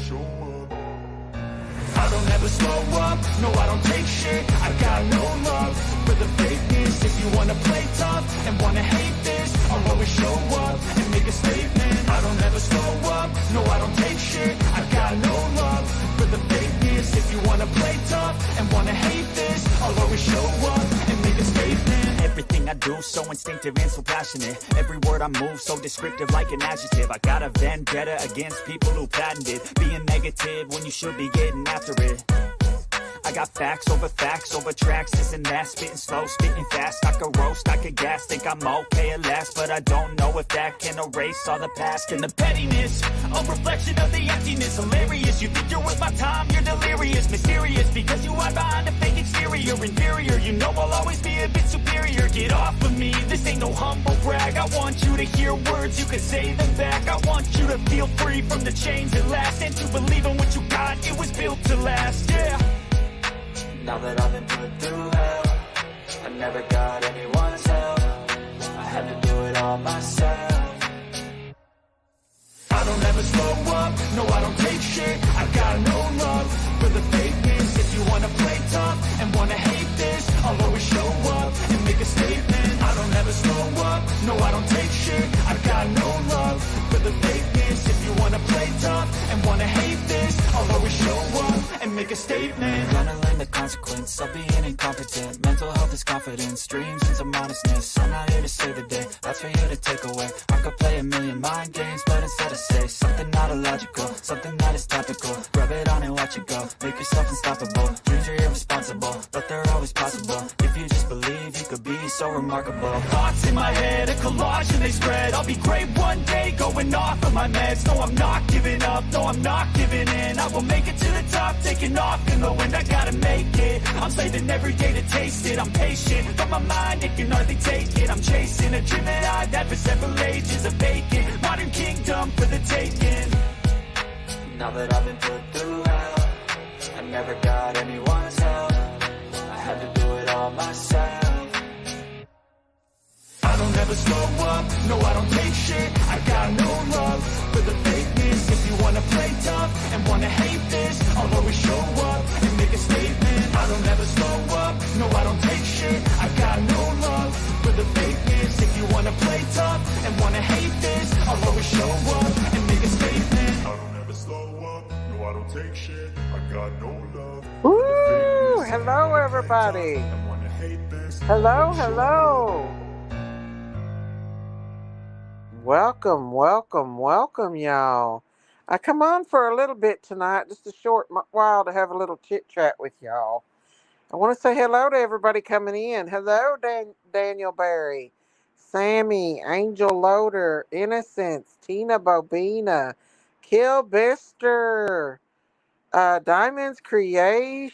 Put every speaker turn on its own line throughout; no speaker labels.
show up. I don't ever slow up, no I don't take shit. I got no love for the fakeness. If you wanna play tough and wanna hate this, I'll always show up and make a statement. I don't ever slow up, no I don't take shit. I got no love for the fakeness. If you wanna play tough and wanna hate this, I'll always show up and make a statement.
Everything I do so instinctive and so passionate. Every word I move so descriptive like an adjective. I got a vendetta against people who patented being negative when you should be getting after it. I got facts over tracks, this and that. Spitting slow, spitting fast. I could roast, I could gas. Think I'm okay at last, but I don't know if that can erase all the past. And the pettiness, a reflection of the emptiness. Hilarious, you think you're worth my time, you're delirious. Mysterious, because you hide behind a fake exterior. Inferior, you know I'll always be a bit superior. Get off of me, this ain't no humble brag. I want you to hear words, you can say them back. I want you to feel free from the chains that last, and to believe in what you got, it was built to last, yeah.
Now that I've been put through hell, I never got anyone's help. I had to do it all myself.
I don't ever slow up, no I don't take shit. I got no love for the fakeness. If you wanna play tough and wanna hate this, I'll always show up and make a statement. I don't ever slow up, no I don't take shit. I got no love for the fakeness. If you wanna play tough and wanna hate this, I'll always show up and make a statement.
Gonna learn the consequence of being incompetent. Mental health is confidence, dreams into modestness. I'm not here to save the day, that's for you to take away. I could play a million mind games, but instead I say something not illogical, something that is topical. Rub it on and watch it go, make yourself unstoppable. Dreams are irresponsible, but they're always possible. If you just believe, you could be so remarkable.
Thoughts in my head, a collage and they spread. I'll be great one day, going off of my meds. No, I'm not giving up, no, I'm not giving in. I will make it to the top, taking off in the wind. I gotta make it, I'm saving every day to taste it. I'm patient, but my mind, it can hardly take it. I'm chasing a dream that I've had for several ages. A vacant, modern kingdom for the taking.
Now that I've been put through hell, I never got anyone's help. I had to do it all myself.
I don't ever slow up, no I don't take shit. I got no love for the fakeness. If you wanna play tough and wanna hate this, I'll always show up and make a statement. I don't ever slow up, no I don't take shit. I got no love for the fakeness. If you wanna play tough and wanna hate this, I'll always show up and make a statement. I don't ever slow up, no I don't take shit. I got no love.
Woo! Hello everybody. Hello, hello. Welcome, welcome, welcome, y'all. I come on for a little bit tonight, just a short while to have a little chit-chat with y'all. I want to say hello to everybody coming in. Hello, Daniel Barry, Sammy, Angel Loader, Innocence, Tina Bobina, Kill Bister, Diamonds Creation.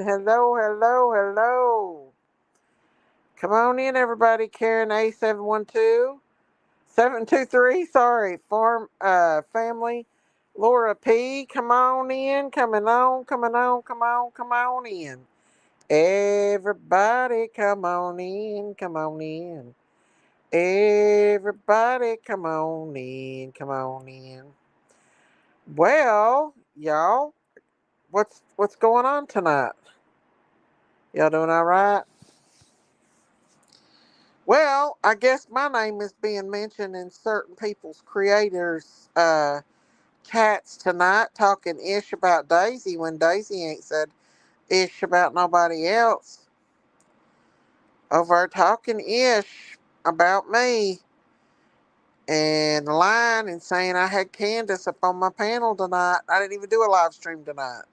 Hello, hello, hello. Come on in, everybody. Karen A712. 723, sorry, family. Laura P, come on in, come on in. Everybody come on in. Everybody come on in. Well, y'all, what's going on tonight? Y'all doing all right? Well, I guess my name is being mentioned in certain people's creators' chats tonight, talking ish about Daisy when Daisy ain't said ish about nobody else. Over talking ish about me and lying and saying I had Candace up on my panel tonight. I didn't even do a live stream tonight.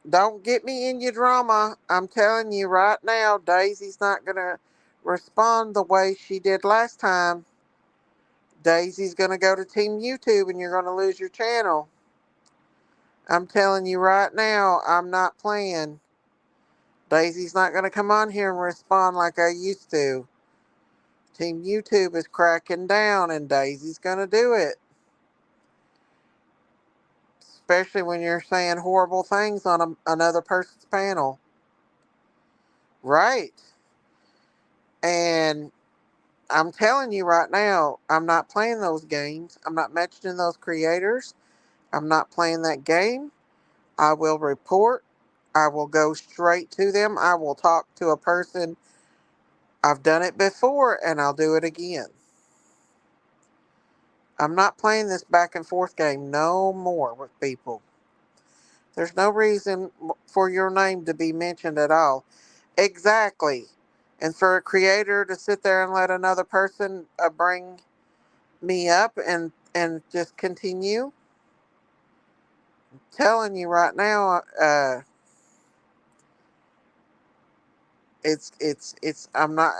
Don't get me in your drama. I'm telling you right now, Daisy's not going to respond the way she did last time. Daisy's going to go to Team YouTube and you're going to lose your channel. I'm telling you right now, I'm not playing. Daisy's not going to come on here and respond like I used to. Team YouTube is cracking down and Daisy's going to do it. Especially when you're saying horrible things on another person's panel. Right. And I'm telling you right now, I'm not playing those games. I'm not mentioning those creators. I'm not playing that game. I will report. I will go straight to them. I will talk to a person. I've done it before and I'll do it again. I'm not playing this back and forth game no more with people. There's no reason for your name to be mentioned at all. Exactly. And for a creator to sit there and let another person bring me up and just continue, I'm telling you right now, it's I'm not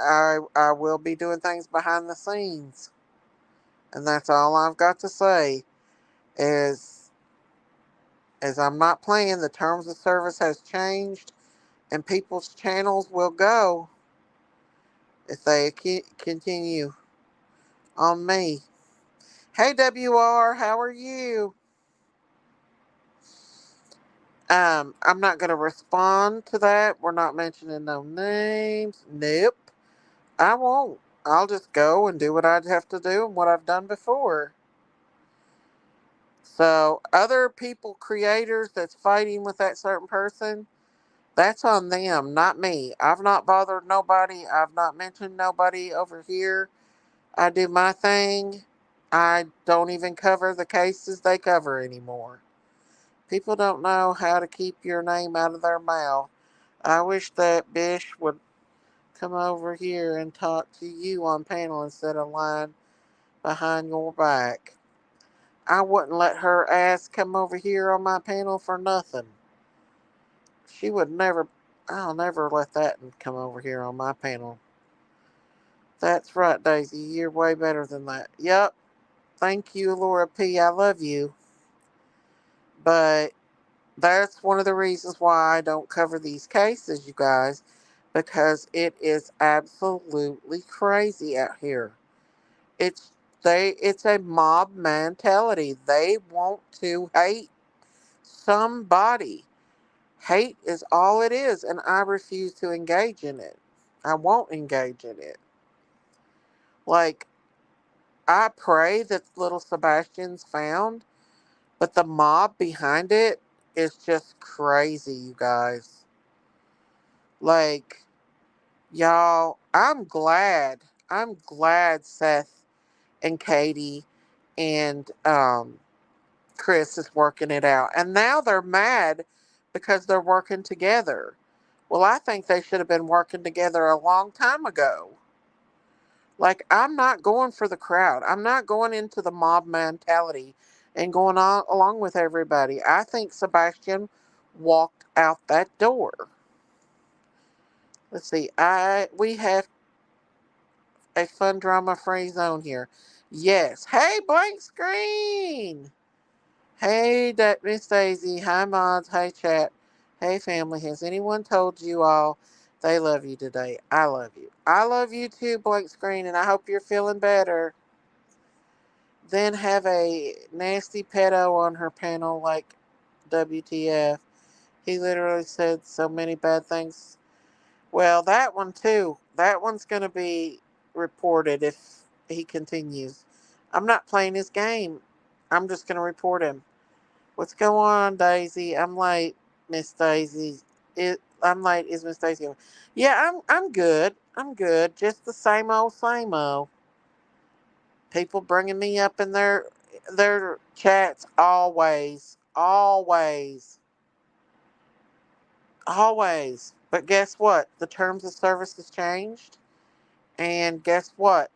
I will be doing things behind the scenes, and that's all I've got to say is I'm not playing. The terms of service has changed, and people's channels will go if they continue on me. Hey WR, how are you? I'm not going to respond to that. We're not mentioning no names. Nope, I won't. I'll just go and do what I'd have to do and what I've done before. So other people, creators that's fighting with that certain person, that's on them, not me. I've not bothered nobody. I've not mentioned nobody over here. I do my thing. I don't even cover the cases they cover anymore. People don't know how to keep your name out of their mouth. I wish that Bish would come over here and talk to you on panel instead of lying behind your back. I wouldn't let her ass come over here on my panel for nothing. She would never, I'll never let that come over here on my panel. That's right, Daisy. You're way better than that. Yep. Thank you, Laura P. I love you. But that's one of the reasons why I don't cover these cases, you guys, because it is absolutely crazy out here. It's it's a mob mentality. They want to hate somebody. Hate is all it is, and I refuse to engage in it. I won't engage in it. Like, I pray that little Sebastian's found, but the mob behind it is just crazy, you guys. Like, y'all, I'm glad Seth and Katie and Chris is working it out. And now they're mad because they're working together. Well, I think they should have been working together a long time ago. Like, I'm not going for the crowd. I'm not going into the mob mentality and going on along with everybody. I think Sebastian walked out that door. Let's see. We have a fun drama free zone here. Yes. Hey, blank screen. Hey, Miss Daisy. Hi, mods. Hey, chat. Hey, family. Has anyone told you all they love you today? I love you. I love you too, blank screen, and I hope you're feeling better. Then have a nasty pedo on her panel like WTF. He literally said so many bad things. Well, that one too. That one's going to be reported if he continues. I'm not playing his game. I'm just going to report him. What's going on, Daisy? I'm late, Miss Daisy. I'm late. Is Miss Daisy? Yeah, I'm good. I'm good. Just the same old, same old. People bringing me up in their chats always, always, always. But guess what? The terms of service has changed, and guess what?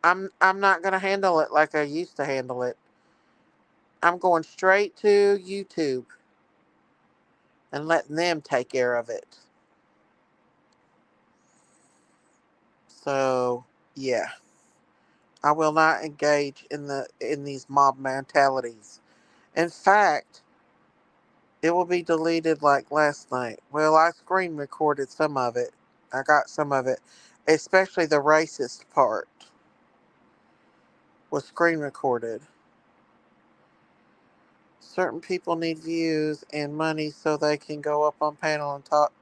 I'm not gonna handle it like I used to handle it. I'm going straight to YouTube and letting them take care of it. So yeah, I will not engage in these mob mentalities. In fact, it will be deleted like last night. Well, I screen recorded some of it. I got some of it, especially the racist part was screen recorded. Certain people need views and money so they can go up on panel and talk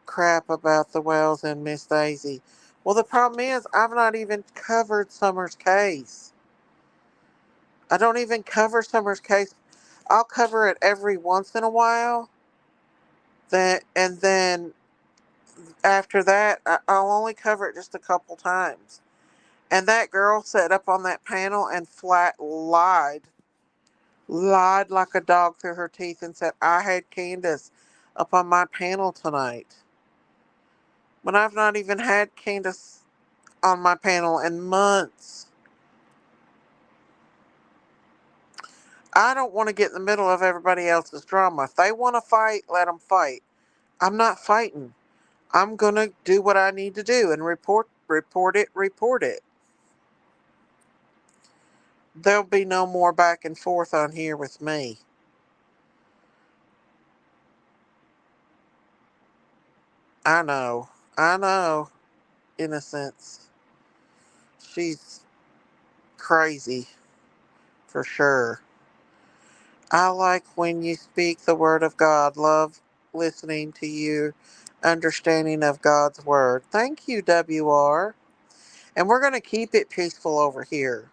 crap about the Wells and Miss Daisy. Well, the problem is I've not even covered Summer's case. I don't even cover Summer's case. I'll cover it every once in a while. And then after that, I'll only cover it just a couple times. And that girl sat up on that panel and flat lied like a dog through her teeth and said, I had Candace up on my panel tonight. When I've not even had Candace on my panel in months. I don't want to get in the middle of everybody else's drama. If they want to fight, let them fight. I'm not fighting. I'm going to do what I need to do and report it. There'll be no more back and forth on here with me. I know, Innocence. She's crazy, for sure. I like when you speak the word of God. Love listening to you, understanding of God's word. Thank you, WR. And we're going to keep it peaceful over here.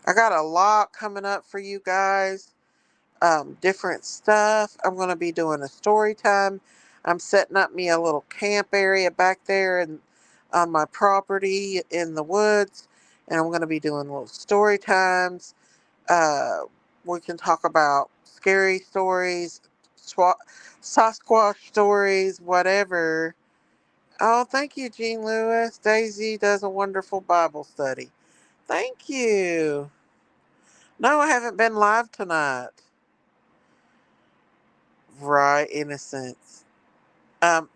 I got a lot coming up for you guys. Different stuff. I'm going to be doing a story time. I'm setting up me a little camp area back there and on my property in the woods. And I'm going to be doing little story times. Uh, we can talk about scary stories, Sasquatch stories, whatever. Oh, thank you, Jean Lewis. Daisy does a wonderful Bible study. Thank you. No, I haven't been live tonight. Right, Innocence.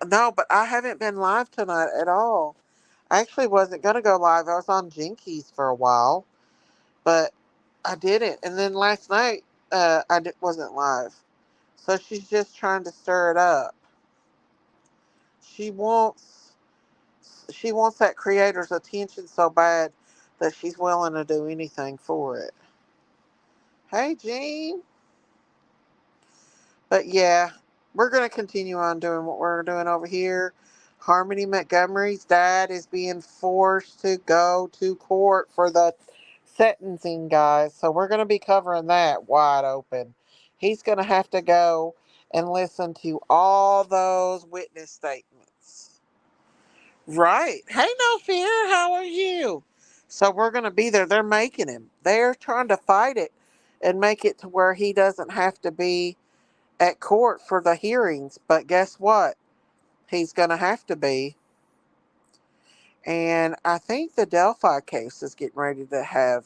No, but I haven't been live tonight at all. I actually wasn't going to go live. I was on Jinkies for a while, but I didn't. And then last night, wasn't live. So she's just trying to stir it up. She wants she wants that creator's attention so bad that she's willing to do anything for it. Hey, Jean. But yeah, we're going to continue on doing what we're doing over here. Harmony Montgomery's dad is being forced to go to court for the sentencing, guys. So we're going to be covering that wide open. He's going to have to go and listen to all those witness statements. Right. Hey, No Fear, how are you? So we're going to be there. They're making him. They're trying to fight it and make it to where he doesn't have to be at court for the hearings, but guess what? He's going to have to be. And I think the Delphi case is getting ready to have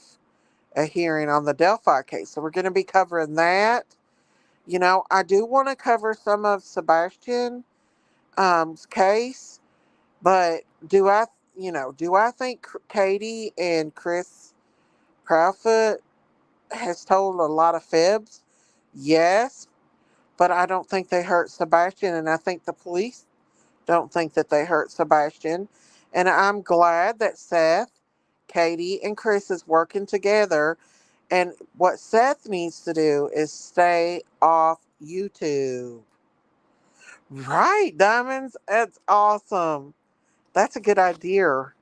a hearing on the Delphi case. So we're going to be covering that. You know, I do want to cover some of Sebastian's case, but do I think Katie and Chris Proudfoot has told a lot of fibs? Yes, but I don't think they hurt Sebastian, and I think the police don't think that they hurt Sebastian. And I'm glad that Seth, Katie, and Chris is working together. And what Seth needs to do is stay off YouTube. Right, Diamonds? That's awesome. That's a good idea.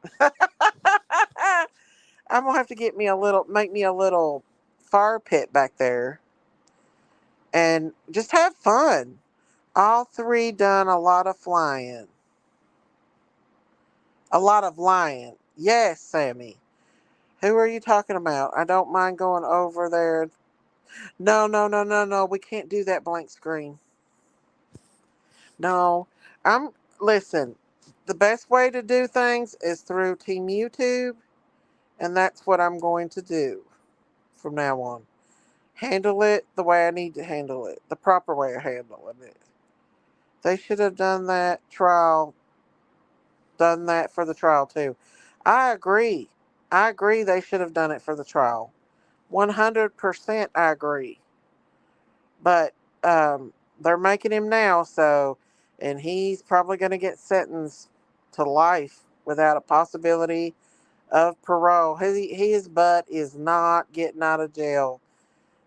I'm gonna have to make me a little fire pit back there and just have fun. All three done a lot of flying. A lot of lying. Yes, Sammy. Who are you talking about? I don't mind going over there. No, no, no, no, no. We can't do that blank screen. No. I'm listen. The best way to do things is through Team YouTube, and that's what I'm going to do from now on. Handle it the way I need to handle it, the proper way of handling it. They should have done that for the trial too. I agree. I agree they should have done it for the trial. 100% I agree. But they're making him now, and he's probably going to get sentenced to life without a possibility of parole. His butt is not getting out of jail.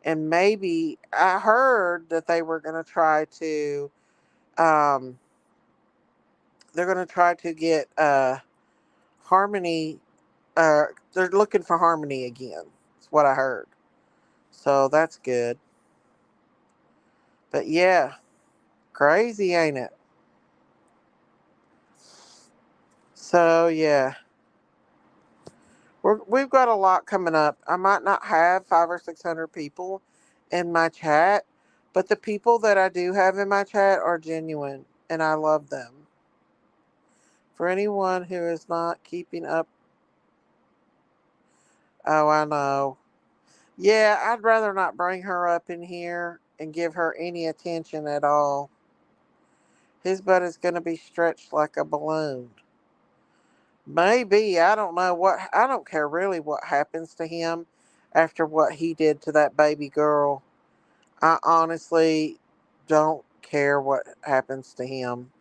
And maybe I heard that they were going to try to, um, they're going to try to get Harmony. They're looking for Harmony again. That's what I heard. So that's good. But yeah, crazy, ain't it? So yeah, we've got a lot coming up. I might not have 500 or 600 people in my chat, but the people that I do have in my chat are genuine, and I love them. For anyone who is not keeping up, oh, I know. Yeah, I'd rather not bring her up in here and give her any attention at all. His butt is going to be stretched like a balloon. Maybe, I don't know what, I don't care really what happens to him after what he did to that baby girl. I honestly don't care what happens to him.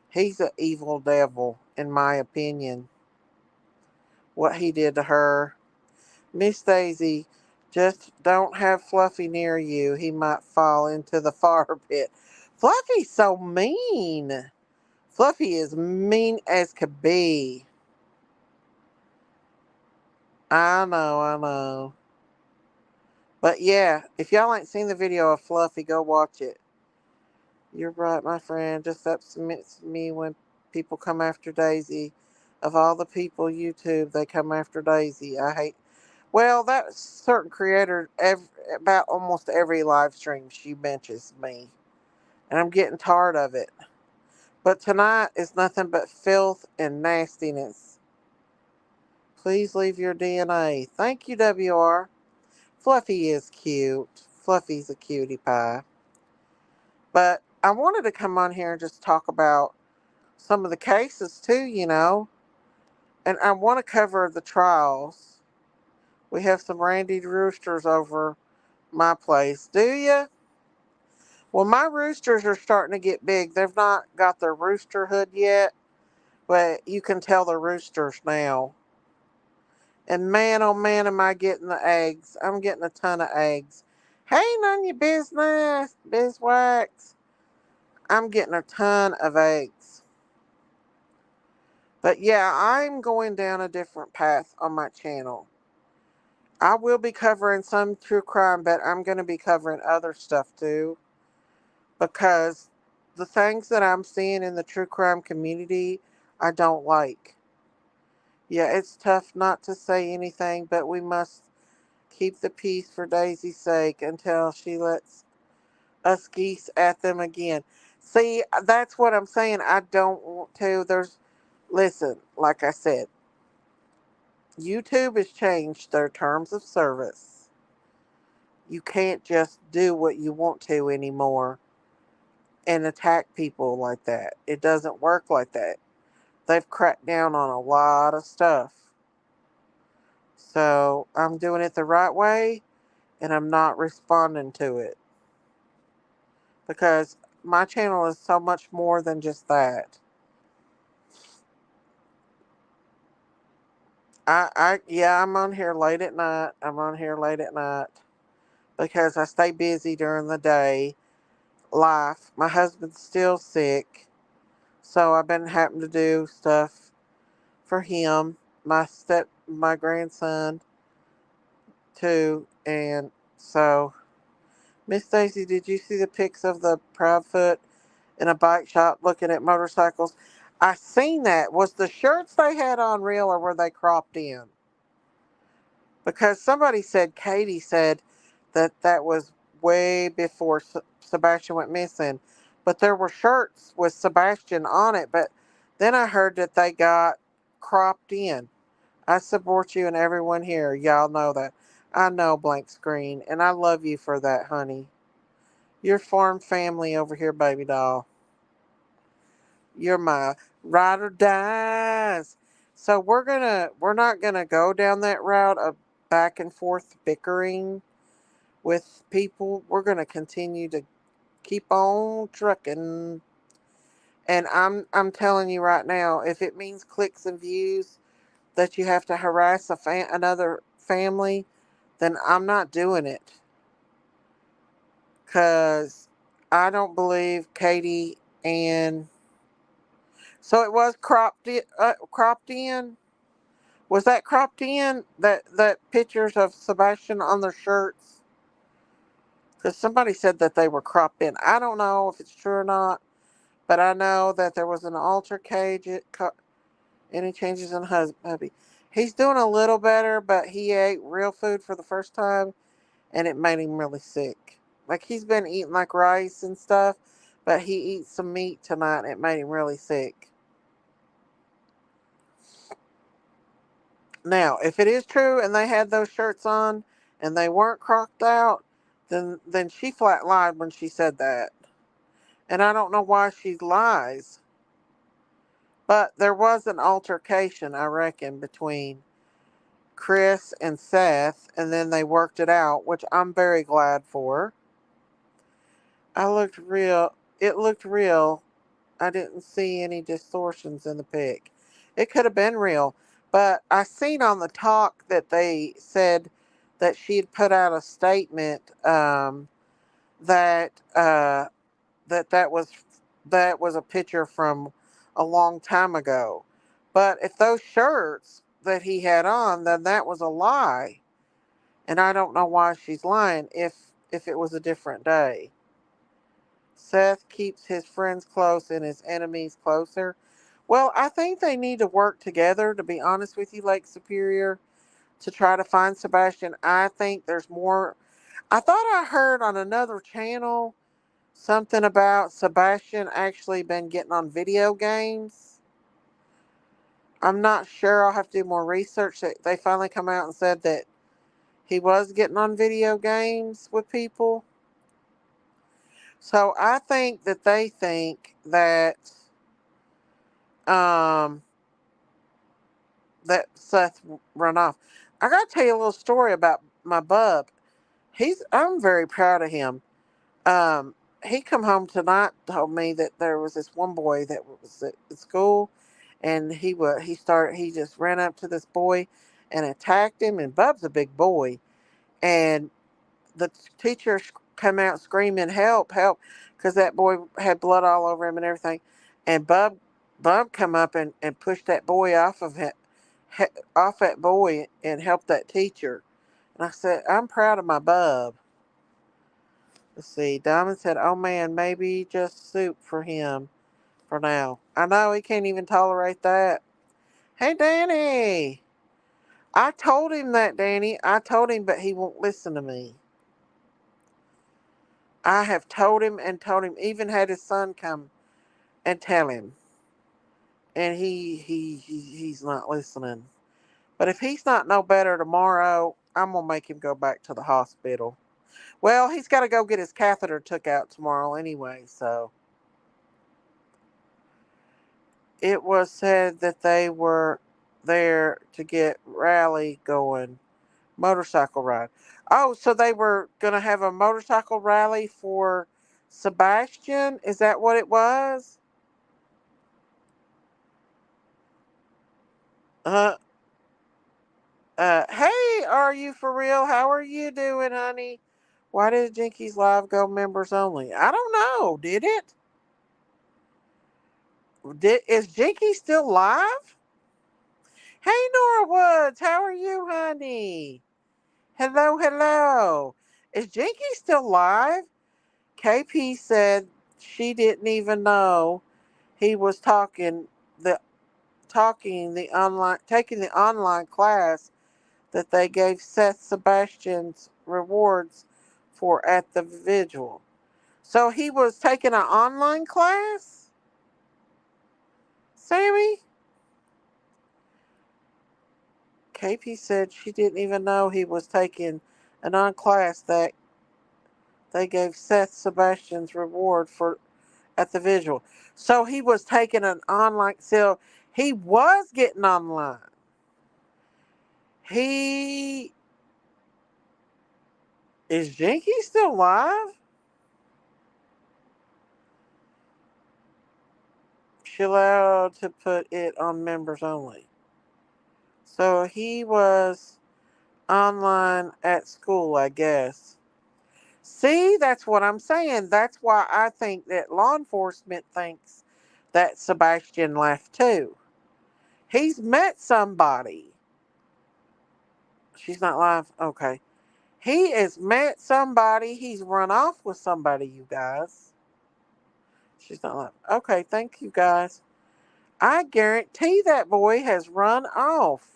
He's an evil devil, in my opinion. What he did to her. Miss Daisy, just don't have Fluffy near you. He might fall into the fire pit. Fluffy's so mean. Fluffy is mean as could be. I know, I know. But yeah, if y'all ain't seen the video of Fluffy, go watch it. You're right, my friend. Just upsets me when people come after Daisy. Of all the people YouTube, they come after Daisy. I hate. Well, that certain creator, about almost every live stream, she mentions me, and I'm getting tired of it. But tonight is nothing but filth and nastiness. Please leave your DNA. Thank you, WR. Fluffy is cute. Fluffy's a cutie pie. But I wanted to come on here and just talk about some of the cases too. And I want to cover the trials. We have some Randy roosters over my place. Do you? Well, my roosters are starting to get big. They've not got their roosterhood yet, but you can tell they're roosters now. And man, oh man, am I getting the eggs. I'm getting a ton of eggs. Hey, none of your business, bizwax. I'm getting a ton of eggs. But yeah, I'm going down a different path on my channel. I will be covering some true crime, but I'm going to be covering other stuff too. Because the things that I'm seeing in the true crime community, I don't like. Yeah, it's tough not to say anything, but we must keep the peace for Daisy's sake until she lets us geese at them again. See, that's what I'm saying. I don't want to. Listen, like I said, YouTube has changed their terms of service. You can't just do what you want to anymore and attack people like that. It doesn't work like that. They've cracked down on a lot of stuff. So I'm doing it the right way and I'm not responding to it. Because my channel is so much more than just that. Yeah, I'm on here late at night. I'm on here late at night because I stay busy during the day. Life. My husband's still sick, so I've been having to do stuff for him. My grandson too, and so Miss Stacy, did you see the pics of the Proudfoot in a bike shop looking at motorcycles? I seen that. Was the shirts they had on real or were they cropped in? Because somebody said, Katie said that was way before Sebastian went missing. But there were shirts with Sebastian on it. But then I heard that they got cropped in. I support you and everyone here. Y'all know that. I know, blank screen. And I love you for that, honey. Your farm family over here, baby doll. You're my ride or dies. So we're not gonna go down that route of back and forth bickering with people. We're gonna continue to keep on trucking. And I'm telling you right now, if it means clicks and views that you have to harass another family, then I'm not doing it. Cause I don't believe Katie and so it was cropped in. Was that cropped in? That pictures of Sebastian on their shirts? Because somebody said that they were cropped in. I don't know if it's true or not, but I know that there was an altercation. Any changes in hubby? He's doing a little better, but he ate real food for the first time, and it made him really sick. Like he's been eating like rice and stuff, but he eats some meat tonight, and it made him really sick. Now, if it is true and they had those shirts on and they weren't crocked out, then she flat lied when she said that. And I don't know why she lies. But there was an altercation, I reckon, between Chris and Seth, and then they worked it out, which I'm very glad for. I looked real. It looked real. I didn't see any distortions in the pic. It could have been real, but I seen on the talk that they said that she had put out a statement that that was a picture from a long time ago. But if those shirts that he had on, then that was a lie, and I don't know why she's lying if it was a different day. Seth keeps his friends close and his enemies closer. Well, I think they need to work together, to be honest with you, Lake Superior, to try to find Sebastian. I think there's more. I thought I heard on another channel something about Sebastian actually been getting on video games. I'm not sure. I'll have to do more research. They finally come out and said that he was getting on video games with people. So I think that they think um, that Seth run off. I got to tell you a little story about my bub. I'm very proud of him. Um, he come home tonight, told me that there was this one boy that was at school, and he just ran up to this boy and attacked him. And Bub's a big boy, and the teacher come out screaming, "Help! Help!" Because that boy had blood all over him and everything. And Bub come up and pushed that boy off that boy and helped that teacher. And I said, I'm proud of my Bub. Let's see. Diamond said, "Oh man, maybe just soup for him for now." I know he can't even tolerate that. Hey, Danny. I told him that, Danny. I told him, but he won't listen to me. I have told him and told him, even had his son come and tell him. And he's not listening. But if he's not no better tomorrow, I'm going to make him go back to the hospital. Well, he's got to go get his catheter took out tomorrow anyway, so. It was said that they were there to get rally going. Motorcycle ride. Oh, so they were going to have a motorcycle rally for Sebastian? Is that what it was? Uh, hey, are you for real? How are you doing, honey? Why did Jinkies Live go members only? I don't know. Did it? Is Jinky still live? Hey, Nora Woods, how are you, honey? Hello, hello. Is Jinky still live? KP said she didn't even know he was the taking the online class that they gave Seth Sebastian's rewards for at the vigil. So he was taking an online class? Sammy? KP said she didn't even know he was taking an on class that they gave Seth Sebastian's reward for at the vigil. So he was taking an online. So he was getting online. He is Jinky still live? She allowed to put it on members only. So he was online at school, I guess. See, that's what I'm saying. That's why I think that law enforcement thinks that Sebastian left too. He's met somebody. She's not live? Okay. He has met somebody. He's run off with somebody, you guys. She's not like, okay, thank you guys. I guarantee that boy has run off.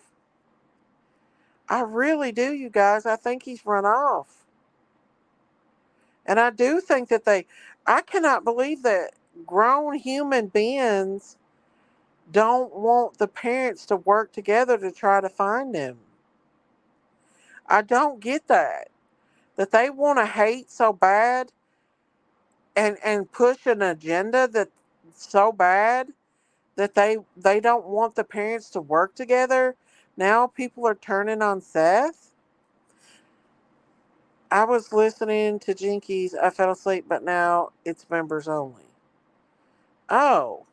I really do, you guys. I think he's run off. And I do think that I cannot believe that grown human beings don't want the parents to work together to try to find him. I don't get that. That they want to hate so bad and push an agenda that so bad that they don't want the parents to work together. Now people are turning on Seth. I was listening to Jinkies. I fell asleep, but now it's members only. Oh,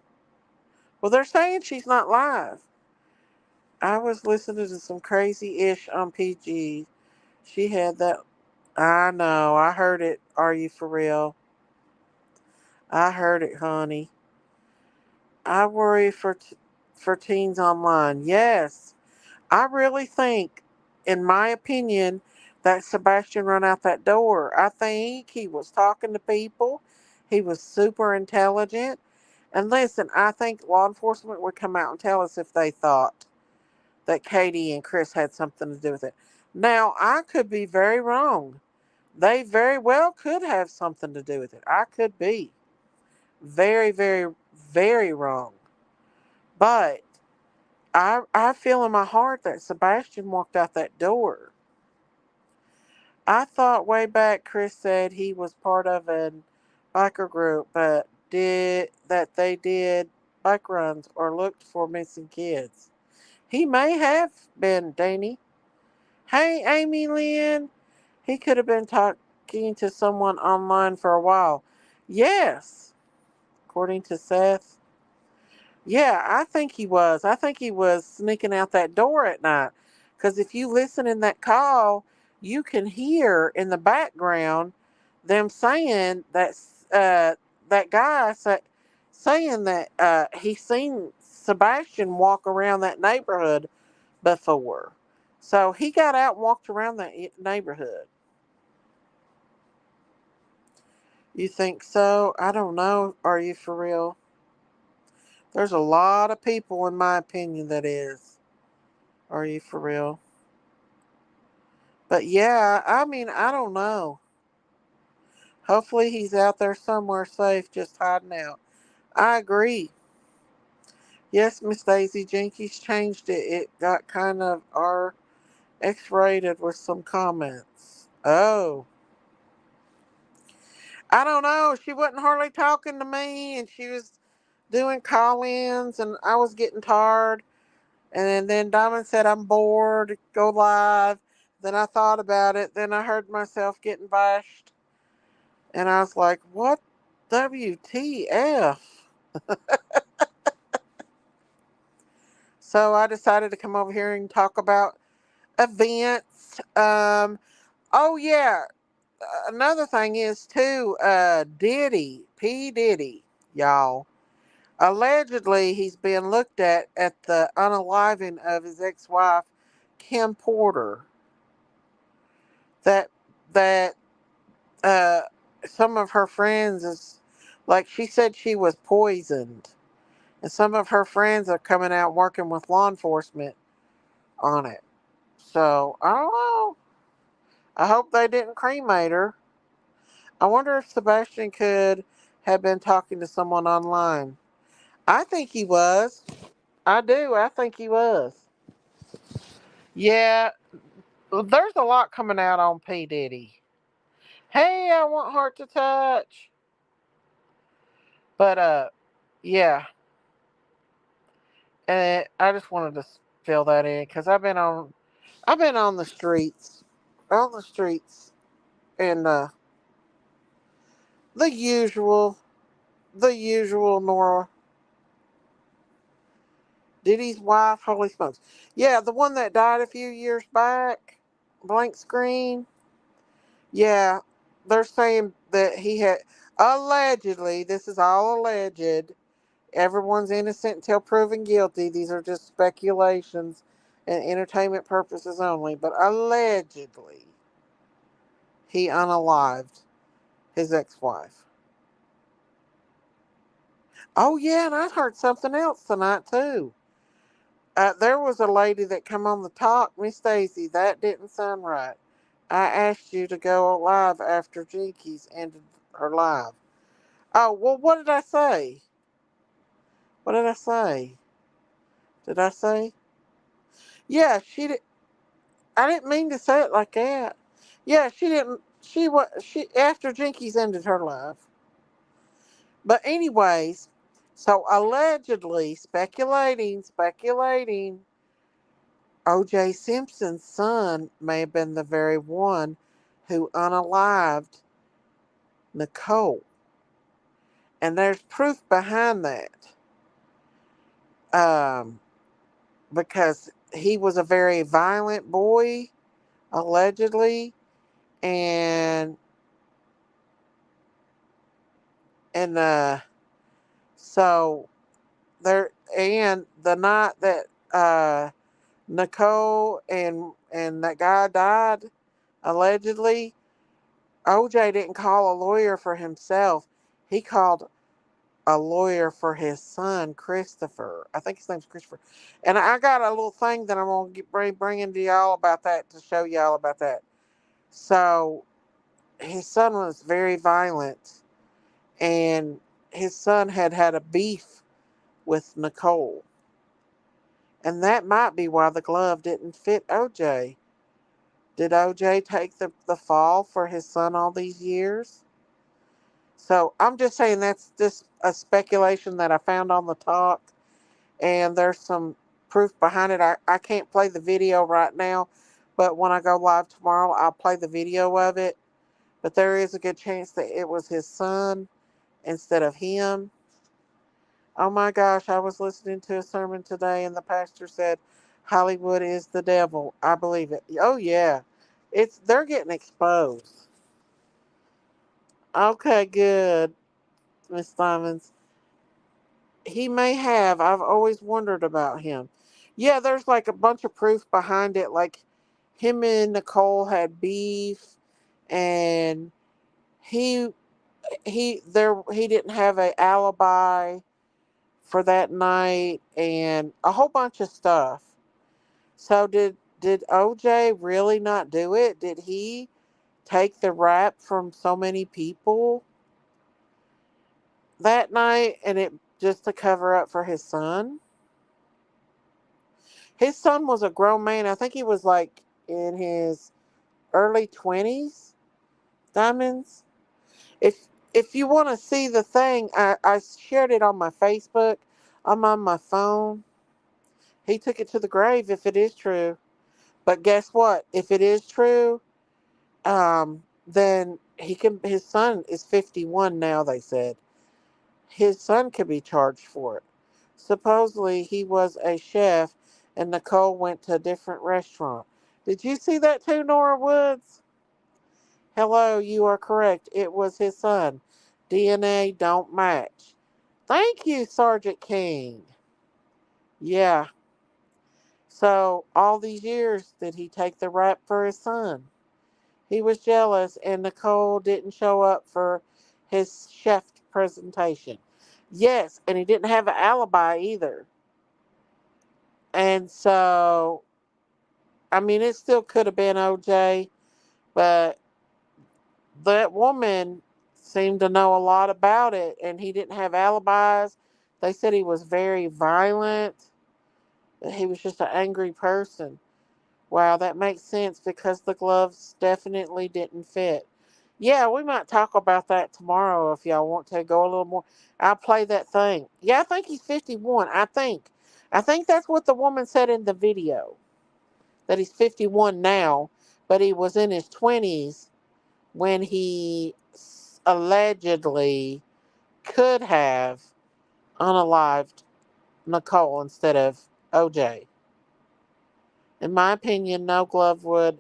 well, they're saying she's not live. I was listening to some crazy ish on PG. She had that. I know. I heard it. Are you for real? I heard it, honey. I worry for teens online. Yes, I really think, in my opinion, that Sebastian run out that door. I think he was talking to people. He was super intelligent. And listen, I think law enforcement would come out and tell us if they thought that Katie and Chris had something to do with it. Now, I could be very wrong. They very well could have something to do with it. I could be very, very, very wrong. But I feel in my heart that Sebastian walked out that door. I thought way back Chris said he was part of an biker group, but they did bike runs or looked for missing kids. He may have been, Danny. Hey, Amy Lynn. He could have been talking to someone online for a while. Yes, according to Seth. Yeah, I think he was. I think he was sneaking out that door at night. Because if you listen in that call, you can hear in the background them saying that guy saying that he's seen Sebastian walk around that neighborhood before. So he got out and walked around that neighborhood. You think so? I don't know. Are you for real? There's a lot of people, in my opinion, that is. Are you for real? But yeah, I mean, I don't know. Hopefully he's out there somewhere safe, just hiding out. I agree. Yes, Miss Daisy Jenkins changed it. It got kind of X-rated with some comments. Oh. I don't know. She wasn't hardly talking to me, and she was doing call-ins, and I was getting tired. And then Diamond said, I'm bored, go live. Then I thought about it. Then I heard myself getting bashed. And I was like, what WTF? So I decided to come over here and talk about events. Oh, yeah. Another thing is, too, P Diddy, y'all. Allegedly, he's being looked at the unaliving of his ex-wife, Kim Porter. That that uh, some of her friends is like she said she was poisoned, and some of her friends are coming out working with law enforcement on it. So I don't know. I hope they didn't cremate her. I wonder if Sebastian could have been talking to someone online. I think he was. I do. I think he was. Yeah, there's a lot coming out on P Diddy. Hey, I want heart to touch. But yeah, and I just wanted to fill that in because I've been on the streets, and the usual, the usual Nora Diddy's wife. Holy smokes! Yeah, the one that died a few years back, blank screen. Yeah, they're saying that he had allegedly. This is all alleged. Everyone's innocent until proven guilty. These are just speculations and entertainment purposes only. But allegedly, he unalived his ex-wife. Oh yeah, and I heard something else tonight too. There was a lady that come on the talk, Miss Daisy. That didn't sound right. I asked you to go live after Jinkies ended her live. Oh well, what did I say? What did I say? Did I say? Yeah, she did. I didn't mean to say it like that. Yeah, she didn't. She after Jinkies ended her live. But anyways, so allegedly speculating, O.J. Simpson's son may have been the very one who unalived Nicole, and there's proof behind that. Um, because he was a very violent boy, allegedly, and and so there and the night that Nicole and that guy died, allegedly, OJ didn't call a lawyer for himself. He called a lawyer for his son, Christopher. I think his name's Christopher. And I got a little thing that I'm going to bring into y'all about that to show y'all about that. So his son was very violent, and his son had a beef with Nicole. And that might be why the glove didn't fit OJ. Did OJ take the fall for his son all these years? So I'm just saying that's just a speculation that I found on the talk, and there's some proof behind it. I can't play the video right now, but when I go live tomorrow, I'll play the video of it. But there is a good chance that it was his son instead of him. Oh my gosh, I was listening to a sermon today, and the pastor said Hollywood is the devil. I believe it. Oh yeah. They're getting exposed. Okay, good, Miss Simons. He may have. I've always wondered about him. Yeah, there's like a bunch of proof behind it. Like him and Nicole had beef, and he he didn't have an alibi for that night, and a whole bunch of stuff. So did OJ really not do it? Did he take the rap from so many people that night, and it just to cover up for his son? His son was a grown man. I think he was like in his early 20s. Diamonds. If you want to see the thing, I shared it on my Facebook. I'm on my phone. He took it to the grave if it is true. But guess what? If it is true, then he can. His son is 51 now. They said his son could be charged for it. Supposedly he was a chef, and Nicole went to a different restaurant. Did you see that too, Nora Woods? Hello, you are correct. It was his son. DNA don't match. Thank you, Sergeant King. Yeah. So all these years did he take the rap for his son? He was jealous, and Nicole didn't show up for his chef presentation. Yes, and he didn't have an alibi either. And so, I mean, it still could have been OJ, but that woman seemed to know a lot about it, and he didn't have alibis. They said he was very violent. He was just an angry person. Wow, that makes sense because the gloves definitely didn't fit. Yeah, we might talk about that tomorrow if y'all want to go a little more. I'll play that thing. Yeah, I think he's 51. I think. I think that's what the woman said in the video. That he's 51 now, but he was in his 20s when he allegedly could have unalived Nicole instead of OJ. In my opinion, no glove would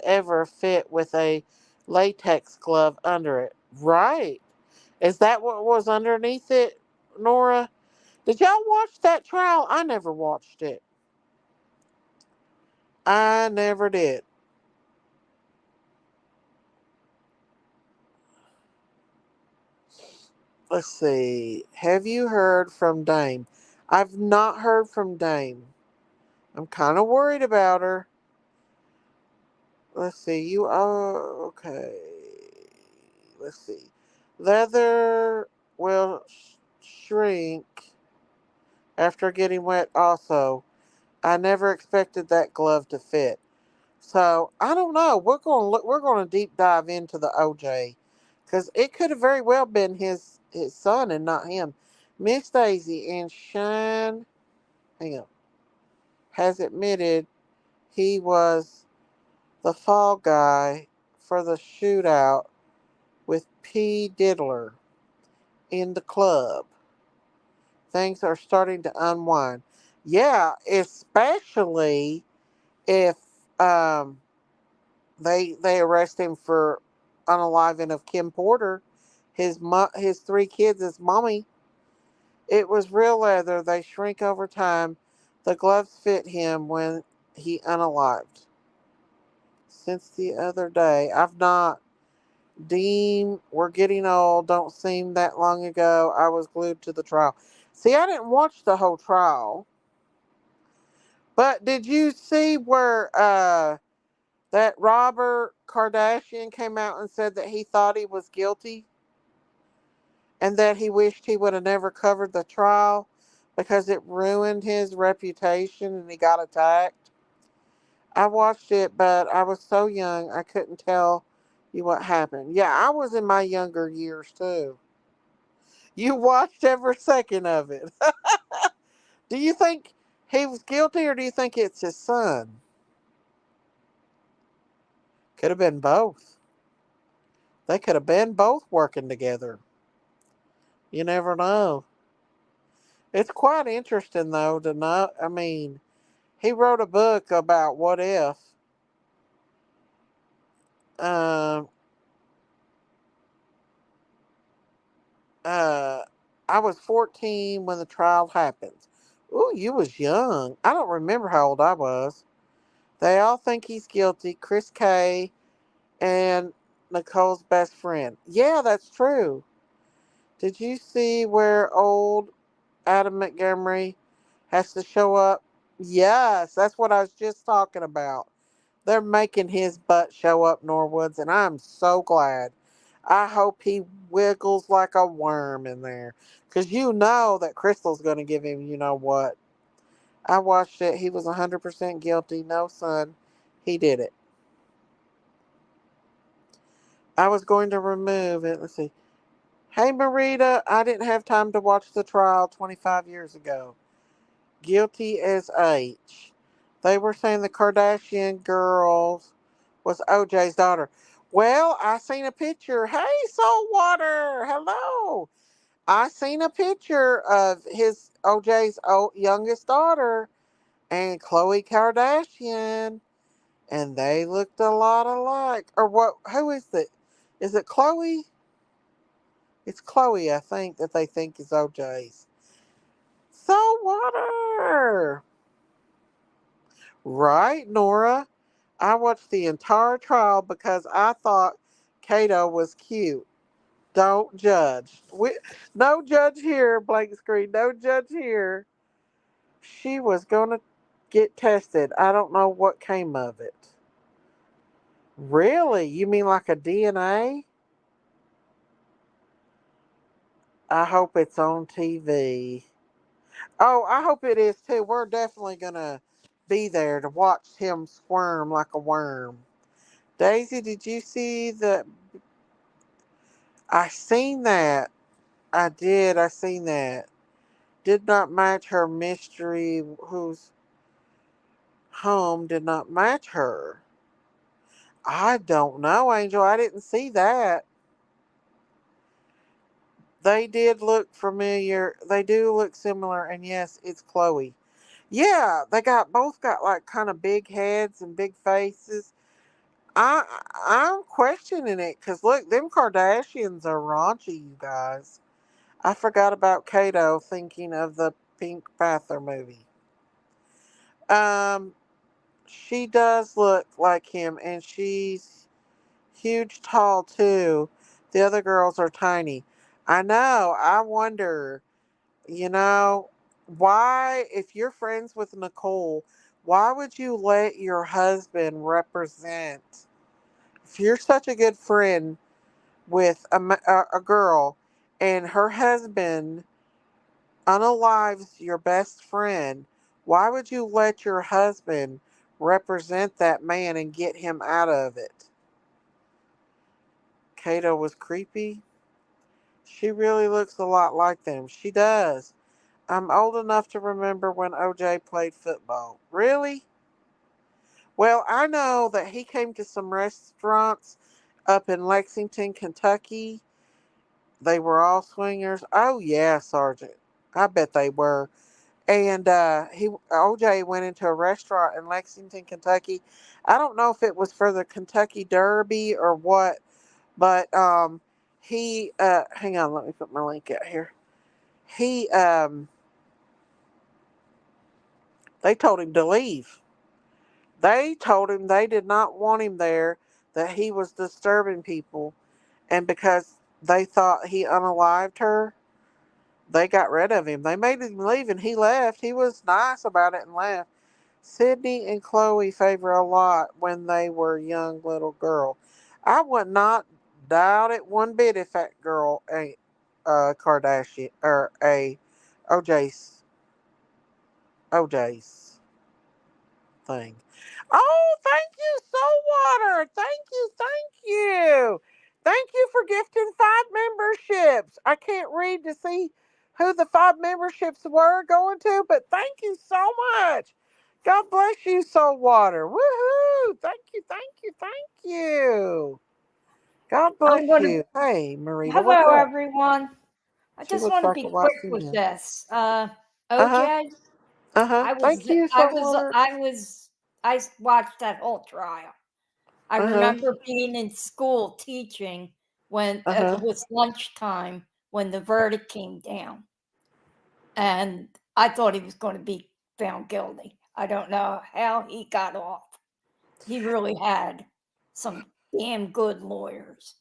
ever fit with a latex glove under it. Right. Is that what was underneath it, Nora? Did y'all watch that trial? I never watched it. I never did. Let's see. Have you heard from Dame? I've not heard from Dame. I'm kind of worried about her. Let's see. You oh okay. Let's see. Leather will shrink after getting wet. Also, I never expected that glove to fit. So I don't know. We're going to look. We're going to deep dive into the OJ because it could have very well been his son and not him. Miss Daisy and Shine, hang on, has admitted he was the fall guy for the shootout with P Diddler in the club. Things are starting to unwind. Yeah, especially if um, they arrest him for unaliving of Kim Porter, his three kids, his mommy. It was real leather. They shrink over time. The gloves fit him when he unalived. Since the other day, I've not. Dean, we're getting old. Don't seem that long ago. I was glued to the trial. See, I didn't watch the whole trial, but did you see where that Robert Kardashian came out and said that he thought he was guilty and that he wished he would have never covered the trial because it ruined his reputation and he got attacked? I watched it, but I was so young I couldn't tell you what happened. Yeah, I was in my younger years too. You watched every second of it. Do you think he was guilty or do you think it's his son? Could have been both. They could have been both working together. You never know. It's quite interesting though to know. I mean, he wrote a book about what if. Um, uh, I was 14 when the trial happened. Ooh, you was young. I don't remember how old I was. They all think he's guilty. Chris K and Nicole's best friend. Yeah, that's true. Did you see where old Adam Montgomery has to show up? Yes, that's what I was just talking about. They're making his butt show up, Norwoods, and I'm so glad. I hope he wiggles like a worm in there. Because you know that Crystal's going to give him, you know what. I watched it. He was 100% guilty. No, son. He did it. I was going to remove it. Let's see. Hey, Marita, I didn't have time to watch the trial 25 years ago. Guilty as H. They were saying the Kardashian girls was OJ's daughter. Well, I seen a picture. Hey, Saltwater. Hello. I seen a picture of his OJ's youngest daughter and Khloe Kardashian, and they looked a lot alike. Or what? Who is it? Is it Khloe? It's Khloe, I think, that they think is OJ's. Saltwater. Right, Nora. I watched the entire trial because I thought Kato was cute. Don't judge. No judge here, blank screen. No judge here. She was going to get tested. I don't know what came of it. Really? You mean like a DNA? I hope it's on TV. Oh, I hope it is too. We're definitely going to be there to watch him squirm like a worm. Daisy, did you see the? I seen that. I did. I seen that. Did not match her mystery. Whose home did not match her? I don't know, Angel. I didn't see that. They did look familiar. They do look similar, and yes, it's Chloe. Yeah, they both got like kind of big heads and big faces. I I'm questioning it because look, them Kardashians are raunchy, you guys. I forgot about Kato thinking of the Pink Panther movie. Um, she does look like him, and she's huge, tall too. The other girls are tiny. I know. I wonder, you know, why, if you're friends with Nicole, why would you let your husband represent, if you're such a good friend with a girl and her husband unalives your best friend, why would you let your husband represent that man and get him out of it? Kato was creepy. She really looks a lot like them. She does. I'm old enough to remember when OJ played football. Really? Well, I know that he came to some restaurants up in Lexington, Kentucky. They were all swingers. Oh yeah, Sergeant. I bet they were. And he OJ went into a restaurant in Lexington, Kentucky. I don't know if it was for the Kentucky Derby or what, but he hang on, let me put my link out here. He they told him to leave. They told him they did not want him there, that he was disturbing people, and because they thought he unalived her, they got rid of him. They made him leave and he left. He was nice about it and left. Sydney and Chloe favor a lot when they were young little girl. I would not doubt it one bit if that girl ain't Kardashian or a OJ's OJ's thing. Oh, thank you, Soulwater. Thank you. Thank you for gifting 5 memberships. I can't read to see who the 5 memberships were going to, but thank you so much. God bless you, Soulwater. Woohoo! Thank you. God
I'm
bless
going to.
you. Hey, Marita, what's
Hello,
up?
everyone. I
She
just
looks
want to
like a
be
lot
quick with
female.
this.
Uh huh.
OJ,
Uh huh.
I was,
Thank you,
I was,
Saltwater.
I was, I watched that whole trial. I
Uh huh.
remember being in school teaching when
Uh
it
huh.
was lunchtime when the verdict came down, and I thought he was going to be found guilty. I don't know how he got off. He really had some damn good lawyers.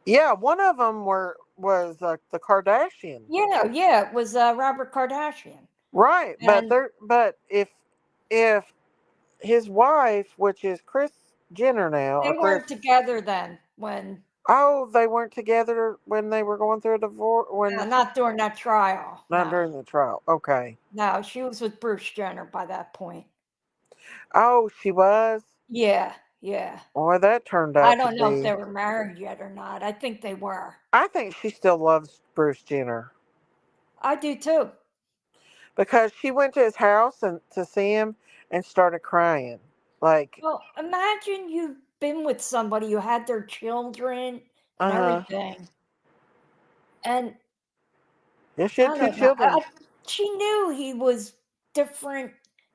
Yeah, one of them was the Kardashian,
Yeah, it was Robert Kardashian,
right? But
and
if his wife, which is Chris Jenner now,
they
or Chris,
weren't together then when
oh, they weren't together when they were going through a divorce. When
not during that trial.
not
No,
during the trial. Okay.
no, she was with Bruce Jenner by that point.
Oh, she was.
Yeah, yeah.
Boy, that turned
I
out to
don't know if they
be.
were married yet or not. I think they were.
I think she still loves Bruce Jenner
I do too.
because she went to his house and to see him and started crying. Like,
Well, imagine you've been with somebody, you had their children and
uh huh.
everything, and
Yeah, she had
I
two
don't know.
children.
She knew he was different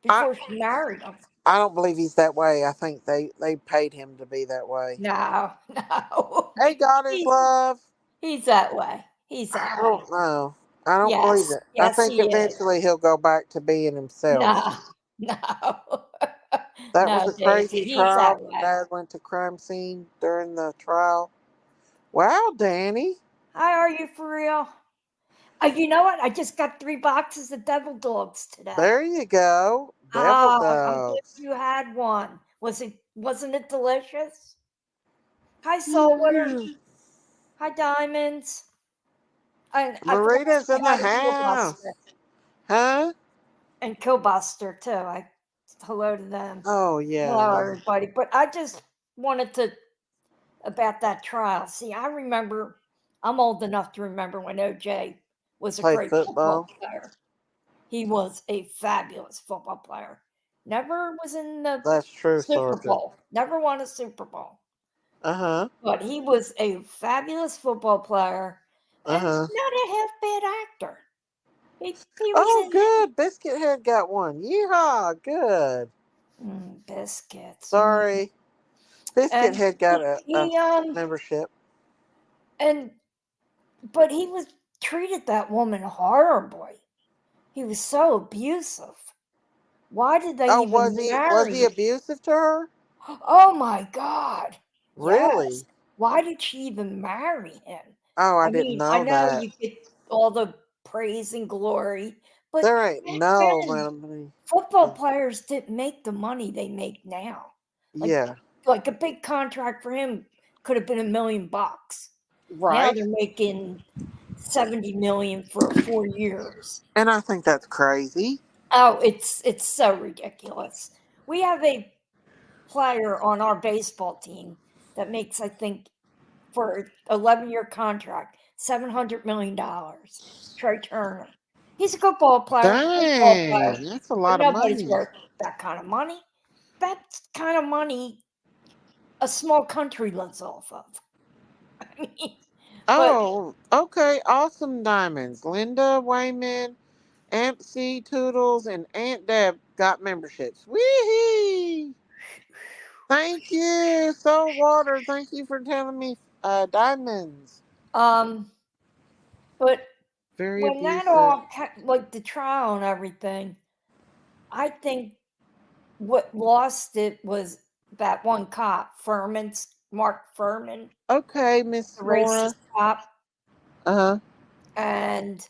I
before she married him.
I don't believe he's that way. I think they paid him to be that way.
No, no.
Hey, God is
He's
love.
he's that way. He's
I
that way.
don't know. I don't believe
Yes,
it. I
yes,
think
he is.
eventually he'll go back to being himself.
No, no,
That was
no,
a
Daisy.
crazy
He's
trial
that
when
way.
Dad went to crime scene during the trial. Wow, Danny.
Hi, are you for real? You know what? I just got 3 boxes of devil dogs today.
There you go. Devil
Ah, I'm glad
dogs.
you had one. Wasn't it delicious? Hi, Saltwater.
Woo-hoo.
Hi, Diamonds. And I forgot to
Marita's
say
in the
hi to Killbuster.
house. Huh?
And Killbuster, too. Hello to them.
Oh, yeah,
Hello,
yeah.
everybody. But I just wanted to about that trial. See, I remember, I'm old enough to remember when OJ was a
Play
great football
football.
player. He was a fabulous football player. Never was in the
That's true,
Super
Sergeant.
Bowl, never won a Super Bowl.
Uh huh.
But he was a fabulous football player
Uh
and
huh.
not a half bad actor. He was
Oh,
in
good. Biscuit Head got one. Yeehaw. Good.
Biscuits.
Sorry. Biscuit
And
Head got a
he
membership.
and but he was treated that woman horribly. He was so abusive. Why did they
Oh,
even
was he
marry?
abusive to her?
Oh my God.
Really?
Yes. Why did she even marry him?
Oh, I
I
didn't
mean, I
know
know
that.
you get all the praise and glory, but
There ain't
back
no
then,
amount of money.
football players didn't make the money they make now. Like,
Yeah.
like a big contract for him could have been $1 million. Now
Right.
they're making 70 million for 4 years.
And I think that's crazy.
Oh, it's so ridiculous. We have a player on our baseball team that makes, I think, for an 11-year contract, $700 million. Trey Turner. He's a good ball player,
Dang, that's a
but
lot of
nobody's
money.
worth that kind of money. That kind of money a small country lives off of. I mean, but
Oh, okay. Awesome diamonds. Linda Wayman, Amp C Toodles, and Aunt Deb got memberships. Wee! Thank you, Soul Water. Thank you for telling me diamonds.
um, but
Very
when that
abusive.
all like the trial and everything, I think what lost it was that one cop, Mark Furman,
Okay, Miss
the
Laura.
racist cop,
Uh huh.
and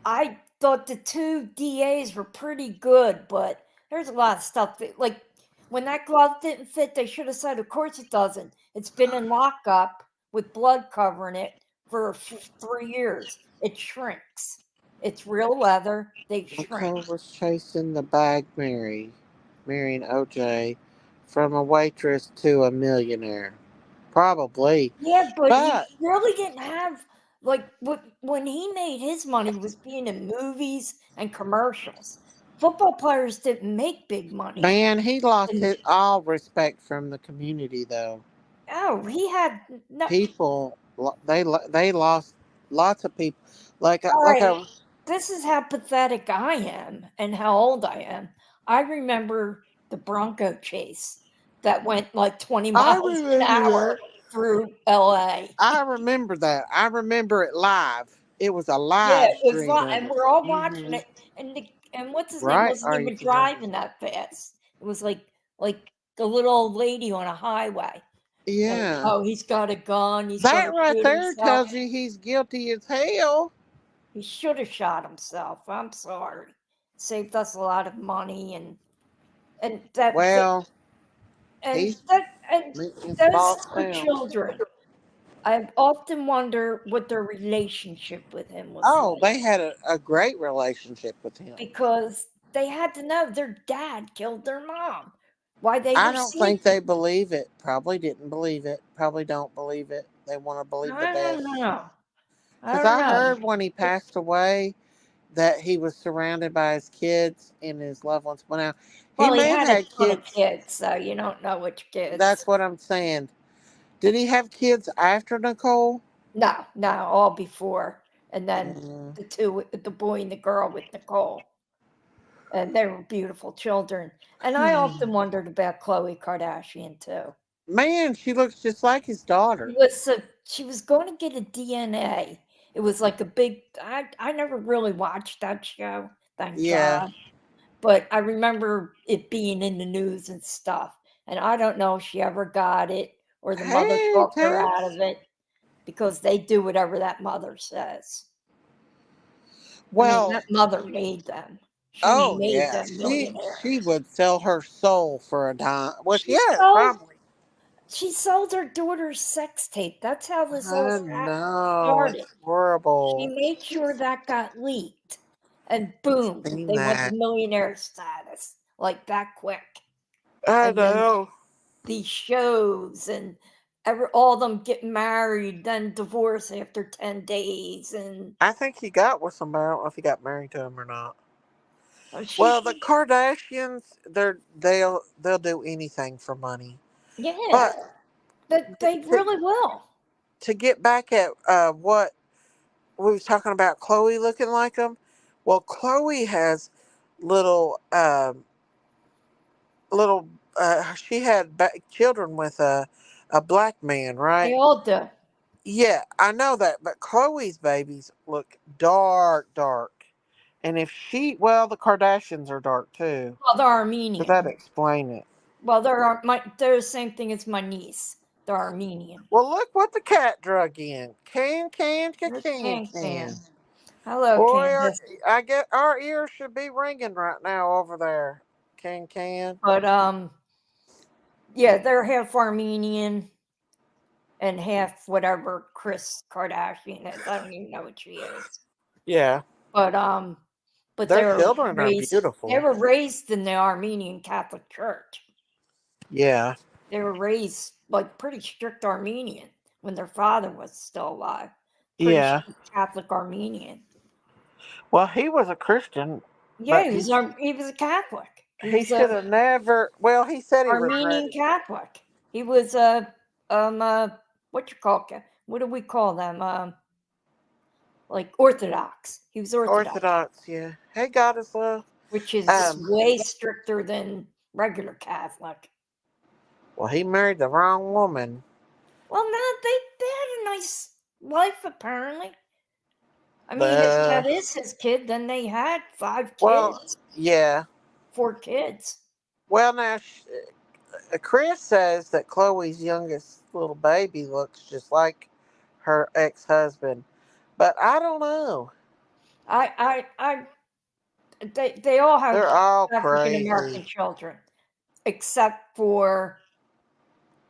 I thought the two DAs were pretty good, but there's a lot of stuff that, like, when that glove didn't fit, they should have said, "Of course it doesn't. It's been in lockup with blood covering it for 3 years. It shrinks. It's real leather. They shrink."
Nicole was chasing the bag marrying OJ, from a waitress to a millionaire. Probably.
Yeah, but he
But
really didn't have, like, when he made his money was being in movies and commercials. Football players didn't make big money.
man, he lost
And
his all respect from the community though.
oh, he had no.
People they lost lots of people.
All
Like
right,
I
this is how pathetic I am and how old I am. I remember the Bronco chase that went like 20
I
miles an
remember that.
hour through LA.
I remember that. I remember it live. It was a
Yeah,
live
it was
stream of
and
it.
we're all watching
Hmm.
it, and what's his name
Right?
wasn't
Are you
even
familiar?
driving that fast. It was like the little old lady on a highway, and
Yeah.
oh, he's got a gun. He's going
That
to
right
shoot
there
himself.
tells you he's guilty as hell.
He should have shot himself. I'm sorry. Saved us a lot of money and
Well,
and
he's
that and
making
those
false
two
sounds.
children. I often wonder what their relationship with him was
Oh,
like
they had a great relationship with him.
because they had to know their dad killed their mom. Why they
I
were
don't think they
sleeping.
believe it. Probably didn't believe it. Probably don't believe it. They want to believe the
I don't
best.
know. I
Because
don't
I
know.
heard when he passed away that he was surrounded by his kids and his loved ones. Well, now, he
Well, he
may have
had a
had
ton of
kids.
kids, so you don't know which kids.
That's what I'm saying. Did he have kids after Nicole?
No, no, all before, and then
Mm.
the boy and the girl with Nicole, and they were beautiful children. And I often wondered about Khloe Kardashian too.
Man, she looks just like his daughter.
She was going to get a DNA. It was like a big. I never really watched that show, thank
Yeah.
God. But I remember it being in the news and stuff. And I don't know if she ever got it or the mother
Hey,
talked her out
Tex.
of it because they do whatever that mother says. I mean,
Well,
that mother made them. She
oh
made
yeah,
them
she
millionaires.
would sell her soul for a dime. Well, she
She
has
sold
probably.
she sold her daughter's sex tape. That's how this all
I know
started.
it's
She
horrible.
made sure that got leaked, and boom,
Seen
they went to
that.
millionaire status like that quick.
I
And then
know.
these shows and all them get married, then divorce after 10 days. And
I think he got with somebody. I don't know if he got married to him or not.
she,
Well, the Kardashians, they'll do anything for money.
yeah,
But
they
to,
really will.
to get back at what we was talking about, Chloe looking like him. Well, Chloe has little little. She had children with a black man,
They
right?
all do.
Yeah, I know that. But Chloe's babies look dark, dark. And if well, the Kardashians are dark too.
Well, they're
So that
Armenian.
explain it.
Well, they're the same thing as my niece. the Armenian.
Well, look what the cat drug in.
There's
Can.
Can. Hello,
Boy,
Candace.
I get our ears should be ringing right now over there. Can.
But yeah, they're half Armenian and half whatever Chris Kardashian is. I don't even know what she is.
Yeah,
But but
their children are
they
beautiful.
were raised in the Armenian Catholic Church.
Yeah,
They were raised like pretty strict Armenian when their father was still alive. Pretty
yeah.
strict Catholic Armenian.
Well, he was a Christian,
Yeah,
but
he was a Catholic. He
he
was a
should have never. Well, he said he
Armenian
regretted.
Catholic. He was a what you call what do we call them? Like Orthodox. He was Orthodox,
Orthodox, yeah. Hey, Goddess love.
which is
Um,
way stricter than regular Catholic.
well, he married the wrong woman.
Well, no, they had a nice life apparently. I mean, if
The
that is his kid, then they had 5
well,
kids,
yeah.
4 kids.
Well, now Chris says that Chloe's youngest little baby looks just like her ex-husband, but I don't know.
I they all have
They're all
African American
crazy.
children, except for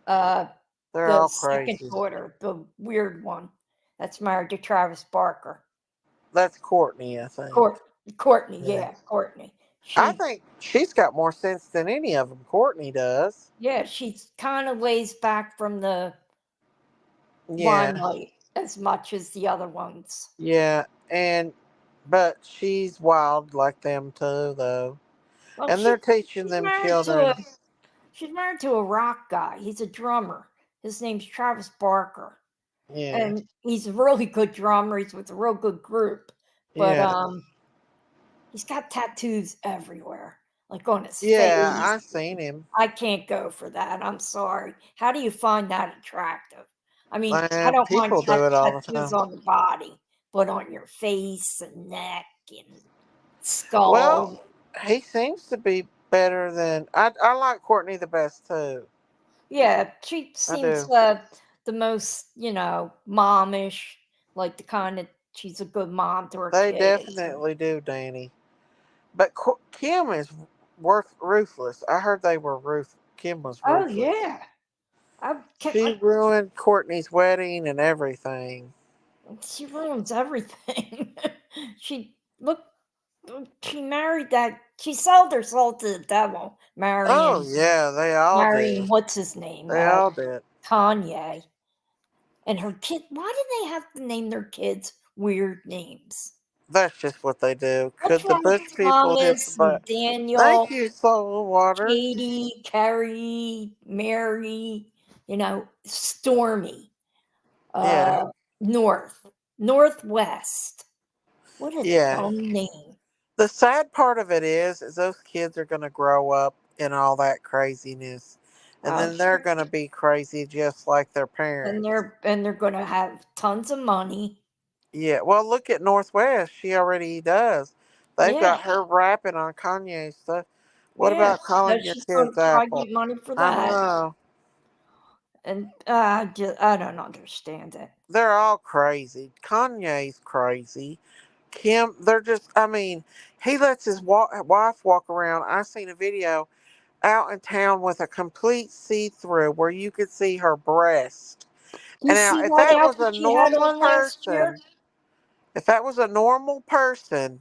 uh,
They're
the
all
second
crazy.
daughter, the weird one, that's married to Travis Barker.
That's Courtney, I think.
Courtney,
Yeah.
yeah, Courtney.
I
She,
think she's got more sense than any of them. Courtney does.
yeah, she's kind of lays back from the
Yeah,
limelight as much as the other ones.
yeah, but she's wild like them too, though.
Well,
And they're teaching
she's
them
married to
children.
a rock guy. He's a drummer. His name's Travis Barker,
Yeah,
and he's a really good drummer. He's with a real good group, but
yeah,
he's got tattoos everywhere, like on his
yeah.
face.
I seen him.
I can't go for that. I'm sorry. How do you find that attractive? I mean, I don't mind
People do it all the
tattoos
time.
on the body, but on your face and neck and
Well,
skull.
he seems to be better than I like Courtney the best too.
Yeah, she
I
seems
do.
the most, momish, like the kind of she's a good mom to her
They
kids. And,
definitely do, Danny. But Kim is ruthless. I heard they were Kim was
oh
ruthless.
yeah,
She ruined Courtney's wedding and everything.
she ruins everything. she look she married that she sold her soul to the devil,
Oh
marrying
yeah, they all
marrying
did.
what's his name,
They all did.
Kanye, and her kid. Why do they have to name their kids weird names?
That's just what they do.
What's
Could the
wrong with
Bush people hit the
Thomas
butt?
and
Thank
Daniel,
you, Soul Water.
Katie, Carrie, Mary, Stormy,
Yeah,
uh, North, Northwest? What a
yeah.
dumb name.
The sad part of it is those kids are going to grow up in all that craziness, and
Uh,
then they're going to be crazy just like their
and
parents.
they're gonna have tons of money.
Yeah. Well, look at Northwest. She already does. They've
Yeah,
got her rapping on Kanye stuff. What
yeah.
about calling
So
your
she's gonna
kids
probably
Apple?
get money for
I
that.
know.
And I don't understand it.
They're all crazy. Kanye's crazy. Kim, they're just, I mean, he lets his wife walk around. I seen a video out in town with a complete see through where you could see her breast.
Do you
And now,
see
if
that
that was
outfit
a
she had
normal
on last year?
person, if that was a normal person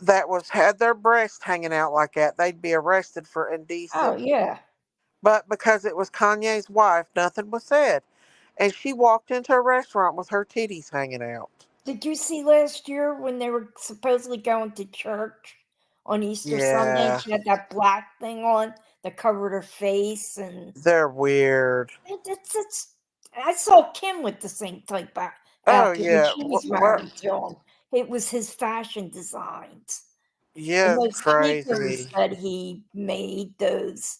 that had their breast hanging out like that, they'd be arrested for
Oh
indecent.
yeah.
But because it was Kanye's wife, nothing was said. And she walked into a restaurant with her titties hanging out.
Did you see last year when they were supposedly going to church on Easter Sunday and
Yeah,
she had that black thing on that covered her face and
they're weird.
it's I saw Kim with the same type
Oh
outfit when
yeah,
she was
what?
married to him. It was his fashion designs. And
Yeah, it's
those sneakers
crazy.
that he made, those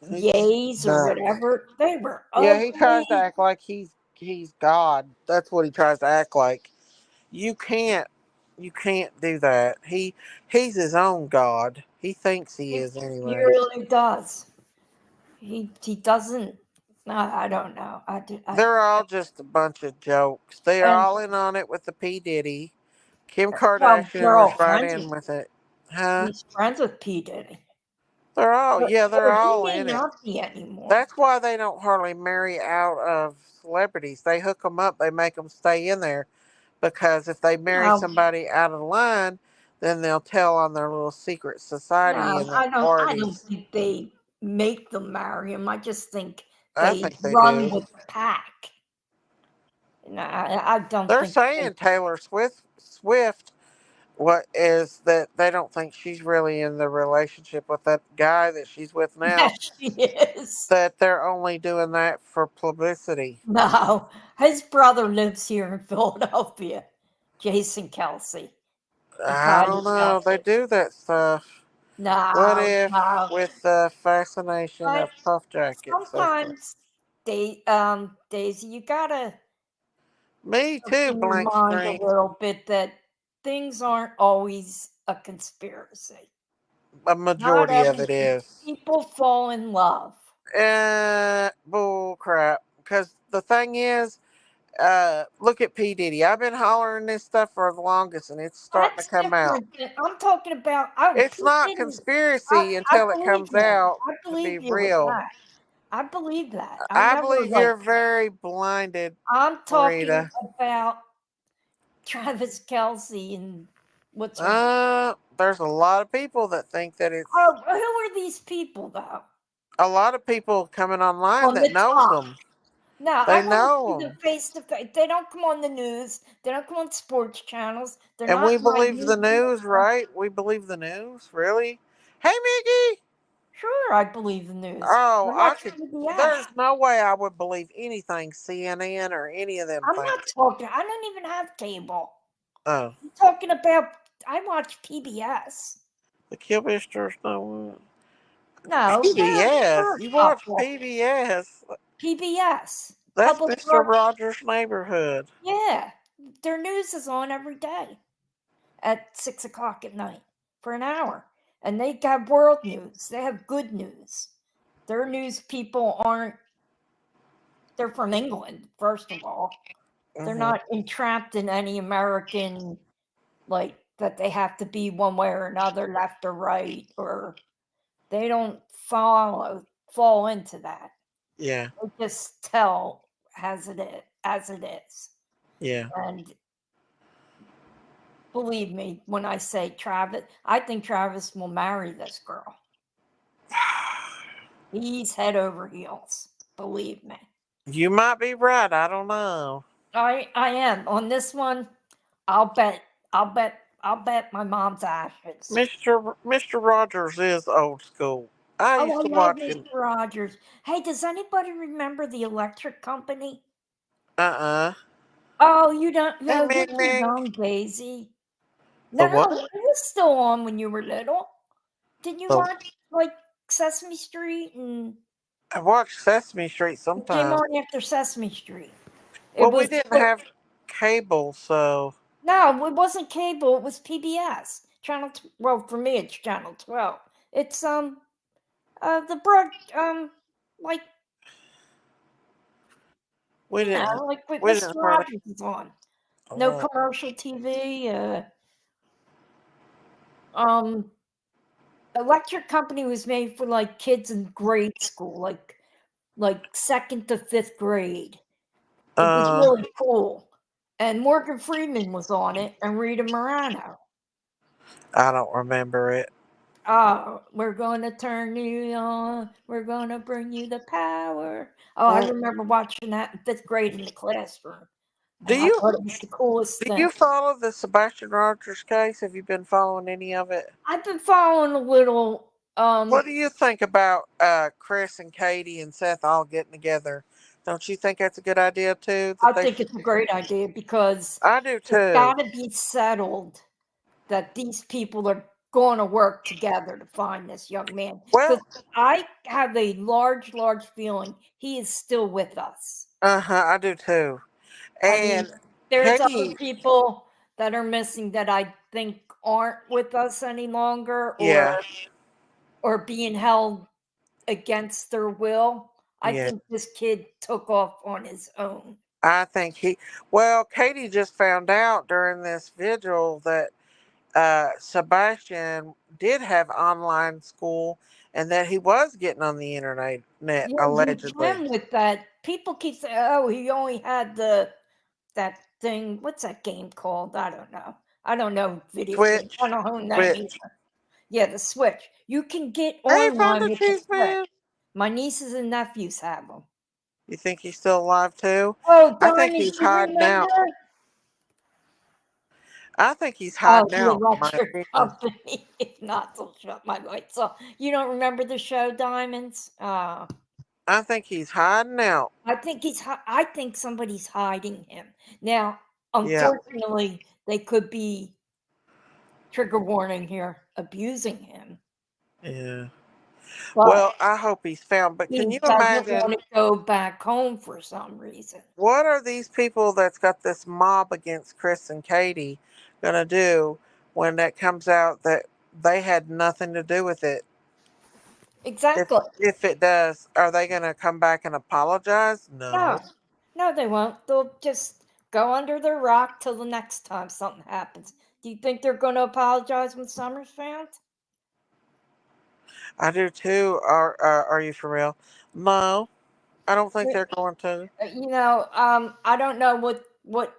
He's
yays or
nuts.
whatever, they were
Yeah, he tries to
ugly.
act like he's God. That's what he tries to act like. You can't you can't do that. He's his own God. He thinks he
He,
is
he
anyways.
really does. He doesn't. I don't know. I did.
They're all just a bunch of jokes. They are
And
all in on it with the P Diddy. Kim
well,
Kardashian
they're all
was right
friends with.
in with it. Huh?
He's friends with P Diddy,
They're all,
or,
yeah, they're
or he
all
may
in it.
not be anymore.
That's why they don't hardly marry out of celebrities. They hook them up, they make them stay in there. Because if they marry
No,
somebody out of line, then they'll tell on their little secret society
no,
and their
I don't
parties.
think they make them marry him. I just think
I
they
think they
run
do.
with the pack. No, I don't
They're
think they.
saying Taylor Swift what is that they don't think she's really in the relationship with that guy that she's with now.
Yes, she is.
That they're only doing that for publicity.
No, his brother lives here in Philadelphia, Jason Kelsey,
I
Patty
don't know. They
Kelsey.
do that stuff. What
No,
if
no.
with the fascination
But
of puff jackets?
sometimes Daisy, you gotta
Me too,
open your
blank
mind a
screen.
little bit that things aren't always a conspiracy.
A
Not
majority of it
everything.
is.
People fall in love.
Bull crap. Because the thing is, look at P Diddy. I've been hollering this stuff for the longest, and it's starting to
That's
come out.
different. I'm talking about. Oh,
It's
P
not
Diddy.
conspiracy
I
until it
believe
comes
you.
out
I
to be
believe you with
real.
that. I believe that. I
I
never
believe
like.
you're very blinded,
I'm talking
Rita.
about Travis Kelsey and what's her name?
There's a lot of people that think that it's
Oh, who are these people though?
a lot of people coming online
On
that
the
knows
top.
them.
No,
They
I want to see
know
them
them,
face to face. They don't come on the news. They don't come on sports channels. They're
and
not
we
my
believe the
YouTube.
news, right? We believe the news, really. Hey, Mickey.
Sure, I believe the news. I
Oh, I
watch
could.
PBS.
There's no way I would believe anything CNN or any of them
I'm
think.
not talking. I don't even have cable.
Oh,
I'm talking about. I watch PBS.
the Killbisters know
No, yeah,
PBS.
sure,
You watch
couple.
PBS?
PBS.
That's
Public
Mister
broad.
Rogers' Neighborhood.
Yeah, their news is on every day at 6 o'clock at night for an hour, and they got world news. They have good news. Their news people aren't. They're from England, first of all. They're
Hmm.
not entrapped in any American like that they have to be one way or another, left or right, or they don't fall into that.
Yeah,
They just tell as it is.
yeah.
And believe me when I say Travis, I think Travis will marry this girl. He's head over heels. Believe me.
You might be right. I don't know.
I am. On this one, I'll bet I'll bet my mom's ashes.
Mister Rogers is old school. I
Oh,
used
I
to
love
watch him.
Mr. Rogers. Hey, does anybody remember the electric company?
Uh.
Oh, you don't
Hey,
know, you're
Ming
too
Ming.
young, Daisy.
The
No,
what?
it was still on when you were little. Didn't you
The
watch like Sesame Street and
I watched Sesame Street
it came
sometimes.
on after Sesame Street? It
Well, we
was
didn't have cable, so
no, it wasn't cable. It was PBS channel. Well, for me, it's channel 12. It's the broad like
we didn't
like what
we
Mr.
didn't hardly.
Rogers is on. No
Uh,
commercial TV. Um, Electric Company was made for like kids in grade school, like second to fifth grade. It was
uh,
really cool. And Morgan Freeman was on it and Rita Morano.
I don't remember it.
Oh, we're going to turn you on. We're going to bring you the power. Oh, I
Mm.
remember watching that in fifth grade in the classroom.
Do
And I
you
thought it was the coolest
do
thing.
you follow the Sebastian Rogers case? Have you been following any of it?
I've been following a little.
What do you think about Chris and Katie and Seth all getting together? Don't you think that's a good idea too?
I
That they
think
should.
it's a great idea because
I do
it's
too.
got to be settled that these people are going to work together to find this young man. Because
Well,
I have a large feeling he is still with us.
I do too.
I mean,
And
there's other
Katie,
people that are missing that I think aren't with us any longer
yeah,
or being held against their will. I
Yeah.
think this kid took off on his own.
I think well, Katie just found out during this vigil that Sebastian did have online school and that he was getting on the internet net
Yeah, you
allegedly.
can with that. People keep saying, "Oh, he only had that thing. What's that game called? I don't know. I don't know video games. I
Twitch,
don't own that
Twitch.
either." Yeah, the Switch. You can get
Hey, found
online
a
with the
cheese
Switch.
man.
My nieces and nephews have them.
You think he's still alive too?
Oh,
I think
Diamond,
he's
you
hiding out.
remember?
I think he's
Oh,
hiding
he'll
out. My
let your
opinion.
company. If not, they'll shut my lights off. You don't remember the show Diamonds?
I think he's hiding out.
I think somebody's hiding him. Now,
Yeah,
unfortunately, they could be, trigger warning here, abusing him.
yeah.
But
Well, I hope he's found. But can
he
you
doesn't want
imagine
to go back home for some reason.
what are these people that's got this mob against Chris and Katie gonna do when that comes out that they had nothing to do with it? If
Exactly.
if it does, are they gonna come back and apologize? No.
No, no, they won't. They'll just go under their rock till the next time something happens. Do you think they're going to apologize when Summer's found?
I do too. Are you for real? No, I don't think they're going to.
I don't know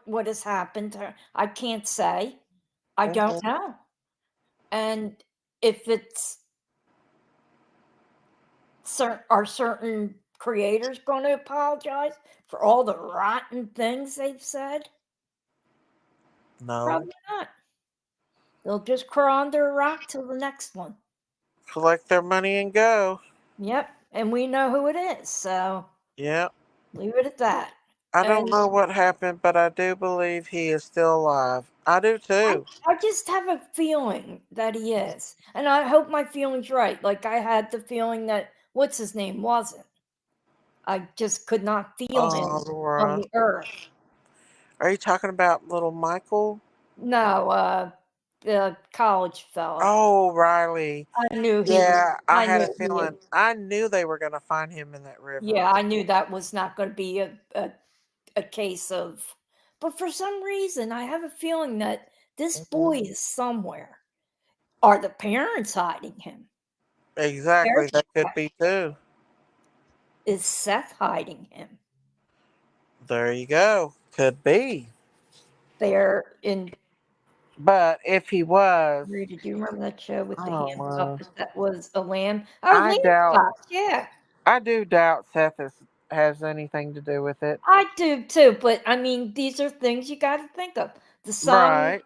what has happened. I can't say. I
Mhm.
don't know. And if it's are certain creators going to apologize for all the rotten things they've said?
No.
Probably not. They'll just crawl under a rock till the next one.
Collect their money and go.
Yep, and we know who it is, so
Yeah.
leave it at that.
I don't
And
know what happened, but I do believe he is still alive. I do
I,
too.
I just have a feeling that he is. And I hope my feeling's right. Like I had the feeling that what's his name wasn't. I just could not feel
Oh,
him on
Laura.
the earth.
Are you talking about little Michael?
No, the college fella.
Oh, Riley.
I knew he was.
Yeah, I
I
had
knew
a
he was.
feeling. I knew they were going to find him in that river.
Yeah, I knew that was not going to be a case of. But for some reason, I have a feeling that this boy
Mhm.
is somewhere. Are the parents hiding him? They're
Exactly. That could be too.
Is Seth hiding him?
There you go. Could be.
They're in.
But if he was,
Rita, do you remember that show with
I
the
don't
hand
know.
puppet that was a lamb? Oh,
I
lamb
doubt.
chops. Yeah,
I do doubt Seth has anything to do with it.
I do too. But I mean, these are things you got to think of. The song.
Right.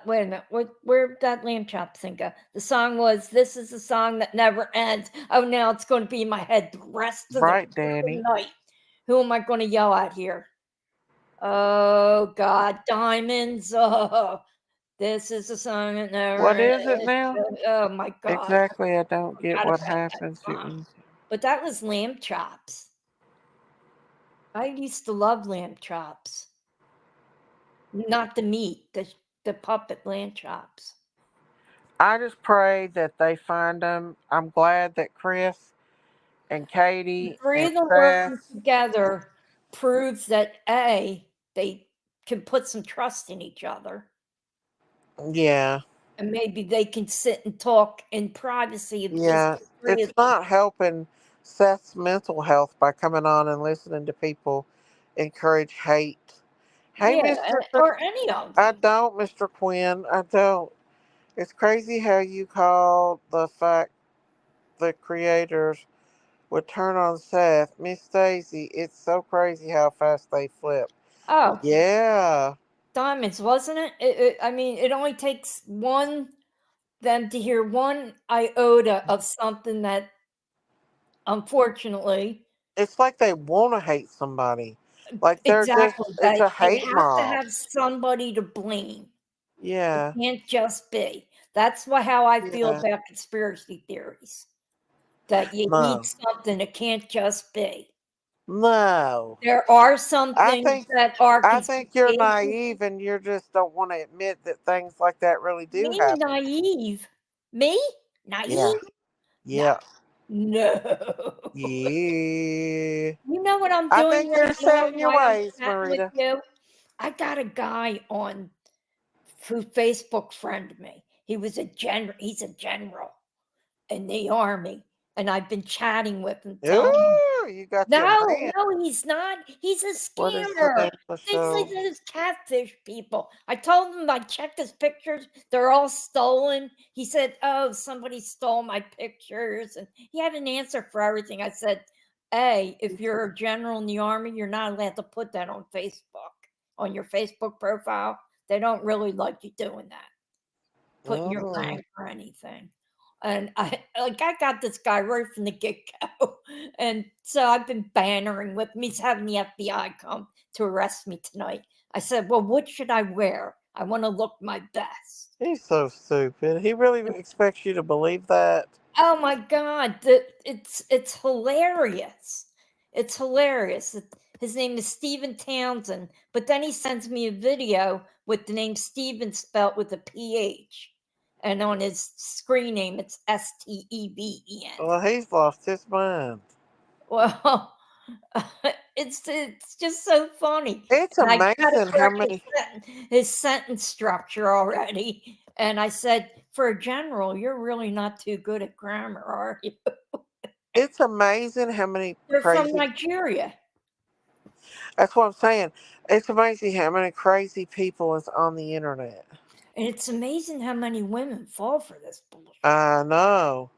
Wait a minute. Where did that lamb chop thing go? The song was "This is a song that never ends." Oh, now it's going to be in my head the rest of the
Right,
freaking
Danny.
night. Who am I going to yell at here? Oh God, diamonds! Oh, this is a song that never
What is it
ends.
now?
Oh my God,
Exactly. I don't get
forgot about
what
that
happens.
song. But that was lamb chops. I used to love lamb chops, not the meat, the puppet lamb chops.
I just pray that they find him. I'm glad that Chris and
The
Katie
three
and
of them working
Seth.
together proves that they can put some trust in each other,
Yeah.
and maybe they can sit and talk in privacy of just
Yeah.
the three
It's
of them.
not helping Seth's mental health by coming on and listening to people encourage hate. Hey,
Yeah,
Mr.
or any of
I
them.
don't, Mr. Quinn. I don't. It's crazy how you call the fact the creators would turn on Seth. Miss Stacy, it's so crazy how fast they flip.
Oh,
Yeah.
diamonds, wasn't it? I mean, it only takes them to hear one iota of something that, unfortunately,
It's like they want to hate somebody. Like they're just,
exactly,
it's a
they
hate
have to
mob.
have somebody to blame. It
Yeah.
can't just be. That's how I feel
Yeah.
about conspiracy theories. That you need
No.
something. It can't just be.
No.
There are some
I
things
think
that are
I think you're
conspiracy.
naive and you just don't want to admit that things like that really do
Me
happen.
naive? Me
Yeah.
naive? No,
Yeah.
No.
Yeah.
You know what I'm
I
doing
think you're
right now
set in your
while I'm
ways,
chatting with
Marita.
you? I got a guy on who Facebook friended me. He's a general in the army, and I've been chatting with him, telling him,
Ooh, you got your
no,
man.
no, he's not. He's a
What is the name
scammer.
of the
It's like
show?
those catfish people. I told him I checked his pictures. They're all stolen. He said, oh, somebody stole my pictures. And he had an answer for everything. I said, hey, if you're a general in the army, you're not allowed to put that on Facebook, on your Facebook profile. They don't really like you doing that, putting your
Mm.
rank or anything. And I got this guy right from the get go, and so I've been bantering with him. He's having the FBI come to arrest me tonight. I said, "Well, what should I wear? I want to look my best."
He's so stupid. He really expects you to believe that.
Oh my god, it's hilarious. It's hilarious. His name is Stephen Townsend, but then he sends me a video with the name Steven spelt with a PH. And on his screen name, it's Steven.
Well, he's lost his mind.
Well, it's just so funny.
It's
And I got to
amazing how
correct
many.
his sentence structure already. And I said, for a general, you're really not too good at grammar, are you?
It's amazing how many
They're from
crazy.
Nigeria.
That's what I'm saying. It's amazing how many crazy people is on the internet.
And it's amazing how many women fall for this bullshit.
I know.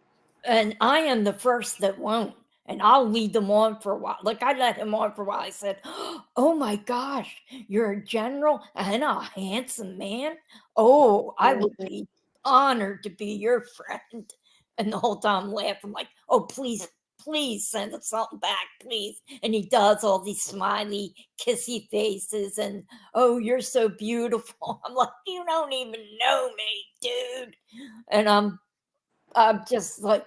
And I am the first that won't. And I'll lead them on for a while. Like I let him on for a while. I said, oh my gosh, you're a general and a handsome man. Oh, I would be honored to be your friend. And the whole time I'm laughing, like, oh, please, please send us something back, please. And he does all these smiley, kissy faces and, oh, you're so beautiful. I'm like, you don't even know me, dude. And I'm just like,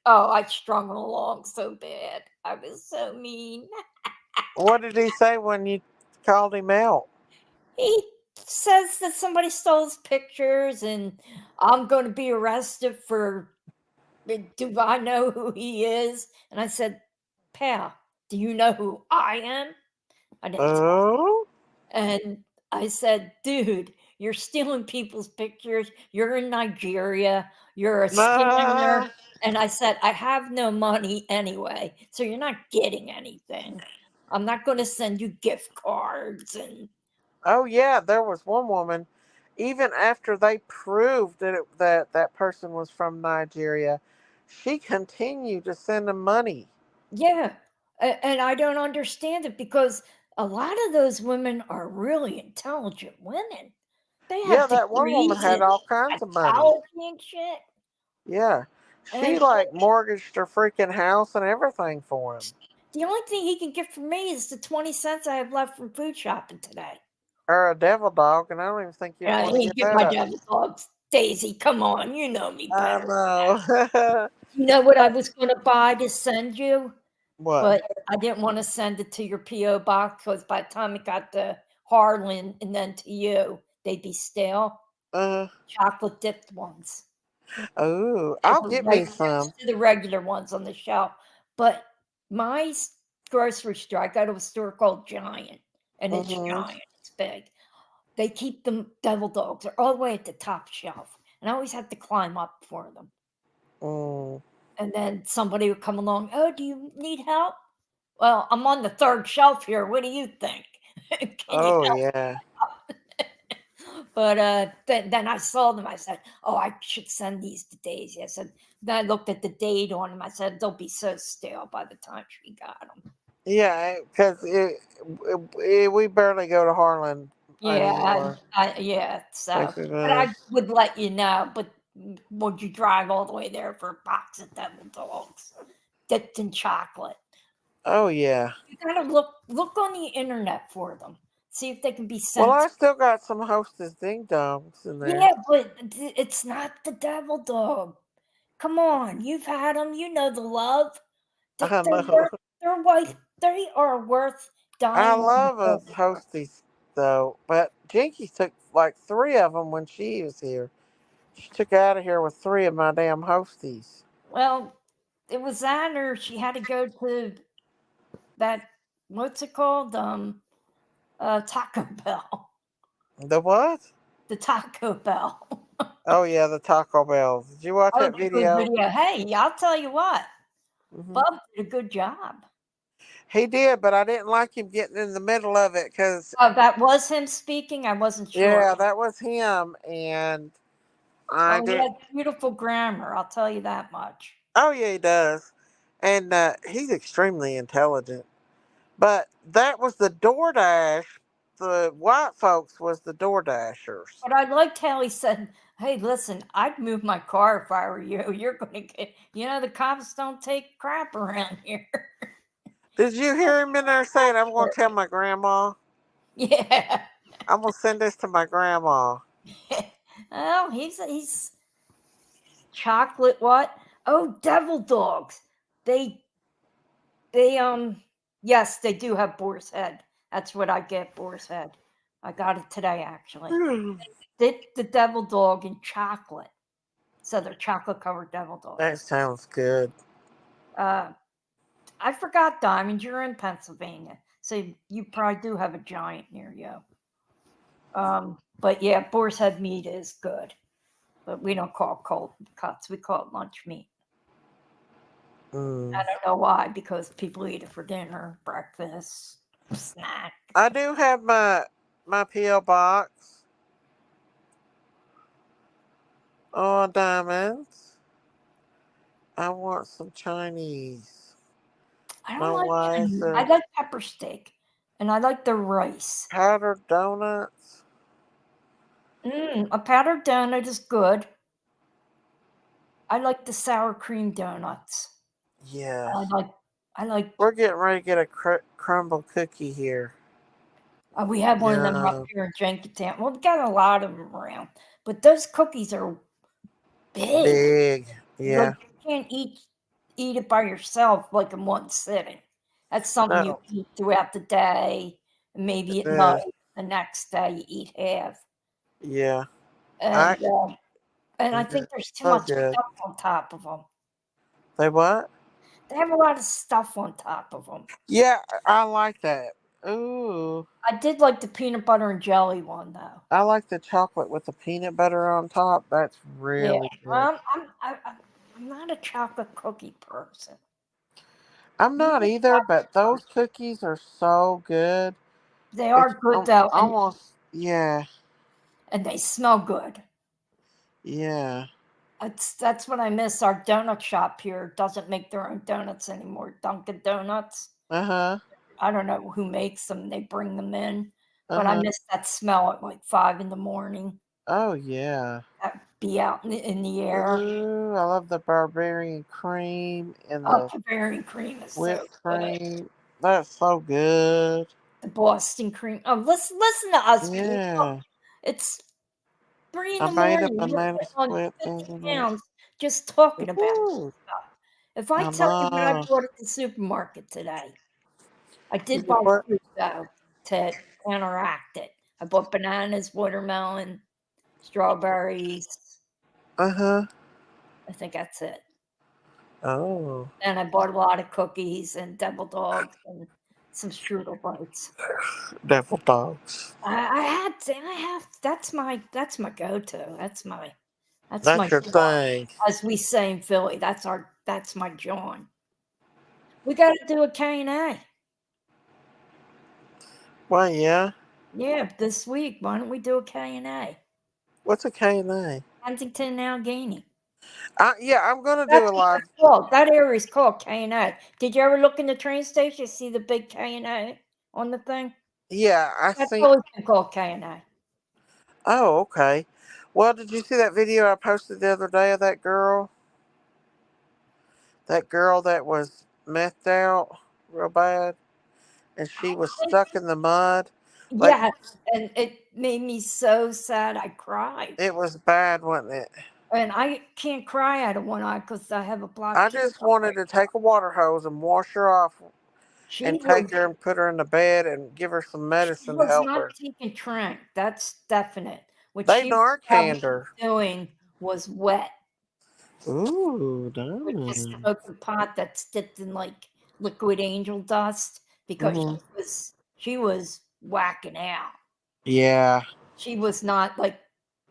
oh, I strung him along so bad. I was so mean.
What did he say when you called him out?
He says that somebody stole his pictures and I'm going to be arrested for, do I know who he is? And I said, pal, do you know who I am? I didn't tell him.
Oh,
And I said, dude, you're stealing people's pictures. You're in Nigeria. You're a scammer.
nah.
And I said, I have no money anyway. So you're not getting anything. I'm not going to send you gift cards. And
Oh yeah, there was one woman. Even after they proved that person was from Nigeria, she continued to send them money.
yeah. And I don't understand it because a lot of those women are really intelligent women. They
Yeah,
have
that one woman
degrees
had
in
all kinds of money.
psychology and shit.
Yeah, she
And
like mortgaged her freaking house and everything for him.
the only thing he can get from me is the 20 cents I have left from food shopping today.
Or a devil dog, and I don't even think you'd want to
He
give
get
that
my
up.
devil dogs. Daisy, come on, you know me
I
better.
know.
You know what I was going to buy to send you,
What?
but I didn't want to send it to your P.O. box because by the time it got to Harlan and then to you, they'd be stale.
Uh.
Chocolate dipped ones.
Oh,
They
I'll
were
get me
right
some.
next to the regular ones on the shelf. But my grocery store, I go to a store called Giant, and it's
Mhm.
giant, it's big. They keep them devil dogs. They're all the way at the top shelf. And I always have to climb up for them.
Mm.
And then somebody would come along, oh, do you need help? Well, I'm on the third shelf here. What do you think? Can you
Oh
help?
yeah.
But then I saw them. I said, oh, I should send these to Daisy. I said, then I looked at the date on them. I said, they'll be so stale by the time she got them.
Yeah, because we barely go to Harlan
Yeah,
anymore.
yeah. So,
Like we
but I
was.
would let you know. But would you drive all the way there for a box of devil dogs dipped in chocolate?
Oh yeah.
You gotta look on the internet for them. See if they can be
Well,
sent.
I still got some Hostess Ding Dongs in there.
Yeah, but it's not the devil dog. Come on, you've had them. You know the love.
I
They're
know.
worth. They're worth. They are worth
I
dying on the
love a
altar for.
Hostess though, but Jinky took like three of them when she was here. She took out of here with three of my damn Hosties.
Well, it was that, or she had to go to that, what's it called? Taco Bell.
The what?
The Taco Bell.
Oh yeah, the Taco Bell. Did you watch
Oh,
that
it's a good
video?
video. Hey, I'll tell you what,
Hmm.
Bub did a good job.
He did, but I didn't like him getting in the middle of it because,
Oh, that was him speaking? I wasn't sure.
yeah, that was him, and I
Well, he
did.
had beautiful grammar, I'll tell you that much.
Oh yeah, he does, and he's extremely intelligent. But that was the DoorDash. The white folks was the DoorDashers.
But I liked how he said, hey, listen, I'd move my car if I were you. You're going to get, the cops don't take crap around here.
Did you hear him in there saying, "I'm going to tell my grandma.
Yeah.
I'm going to send this to my grandma."
Well, he's chocolate what? Oh, devil dogs. They yes, they do have boar's head. That's what I get, boar's head. I got it today actually. Dip the devil dog in chocolate. So they're chocolate covered devil
That
dogs.
sounds good.
Uh I forgot, Diamond, you're in Pennsylvania. So you probably do have a giant near you. But yeah, boar's head meat is good. But we don't call it cold cuts, we call it lunch meat.
Mm.
I don't know why, because people eat it for dinner, breakfast, snack.
I do have my PO box. Oh, diamonds. I want some Chinese.
I don't
My
like
wife's
Chinese. I like pepper steak, and I like the rice.
powdered donuts.
A powdered donut is good. I like the sour cream donuts.
Yeah.
I like. I like.
We're getting ready to get a crumble cookie here.
We have one of them up
Yeah.
here in Jenkintown. Well, we got a lot of them around, but those cookies are big.
Big.
Like
Yeah.
you can't eat it by yourself like in one sitting. That's something you
No.
eat throughout the day, and maybe at night.
Yeah.
The next day you eat half,
Yeah. I.
and I
Yeah.
think there's too
So
much
good.
stuff on top of them.
They what?
They have a lot of stuff on top of them.
Yeah, I like that. Ooh.
I did like the peanut butter and jelly one though.
I like the chocolate with the peanut butter on top. That's
Yeah,
really good.
I'm not a chocolate cookie person.
I'm
I'm
not
a
either, but
chocolate
those
person.
cookies are so good.
They
It's
are good though,
almost, yeah,
and they smell good.
yeah.
That's what I miss. Our donut shop here doesn't make their own donuts anymore. Dunkin' Donuts.
Uh huh.
I don't know who makes them. They bring them in,
Uh
but I
huh.
miss that smell at like 5 in the morning.
Oh yeah.
That be out in the air.
Ooh, I love the barbarian cream and
Oh,
the
Bavarian cream is so
whipped
good.
cream. That's so good.
The Boston cream. Oh, listen to us people.
Yeah.
It's three in
I
the
made a
morning. We're
banana
putting on
split the
50
other night.
pounds just talking about
Ooh,
stuff. If I
I
tell you what I
know.
bought at the supermarket today, I
You
did
did
buy
what?
fruit though to counteract it. I bought bananas, watermelon, strawberries.
Uh huh.
I think that's it.
Oh,
And I bought a lot of cookies and devil dogs and some strudel bites.
devil dogs.
I had to. I have. That's my go-to. That's my
That's your
John.
thing.
As we say in Philly, that's my John. We got to do a K&A.
Well, yeah.
Yeah, this week. Why don't we do a K&A?
What's a K&A?
Kensington and Allegheny.
Yeah, I'm gonna do
That's
a
what
live.
that's called. That area is called K&A. Did you ever look in the train station? See the big K&A on the thing?
Yeah, I
That's
think.
always been called K&A.
Oh, okay. Well, did you see that video I posted the other day of that girl? That girl that was methed out real bad, and she was stuck in the mud. Like
Yes, and it made me so sad. I cried.
it was bad, wasn't it?
And I can't cry out of one eye because I have a
I
blocked
just
kidney
wanted
right
to
now.
take a water hose and wash her off,
She
and take
was
her and put her in the bed and give her some
she
medicine to
was
help
not
her.
taking trank. That's definite. What
They
she was
Narcaned
probably
her.
doing was wet.
Ooh,
Would just
darn.
smoke the pot that's dipped in like liquid angel dust because
Mm-hmm.
she was whacking out.
Yeah.
She was not like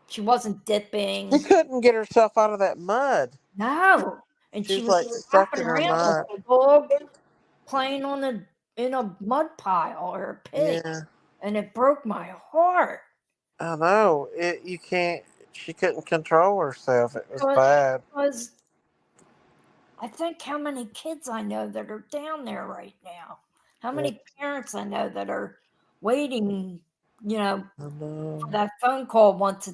she wasn't
She
dipping.
couldn't get herself out of that mud.
No. And
She
she
was
was
like stuck
flapping
in her
around like
mud.
a dog playing on a in a mud pile or a pig.
Yeah.
And it broke my heart.
I know. You can't she couldn't control herself. It was
Because
bad.
because I think how many kids I know that are down there right now. How
Mm,
many parents I know that are waiting, you know,
I know.
for that phone call once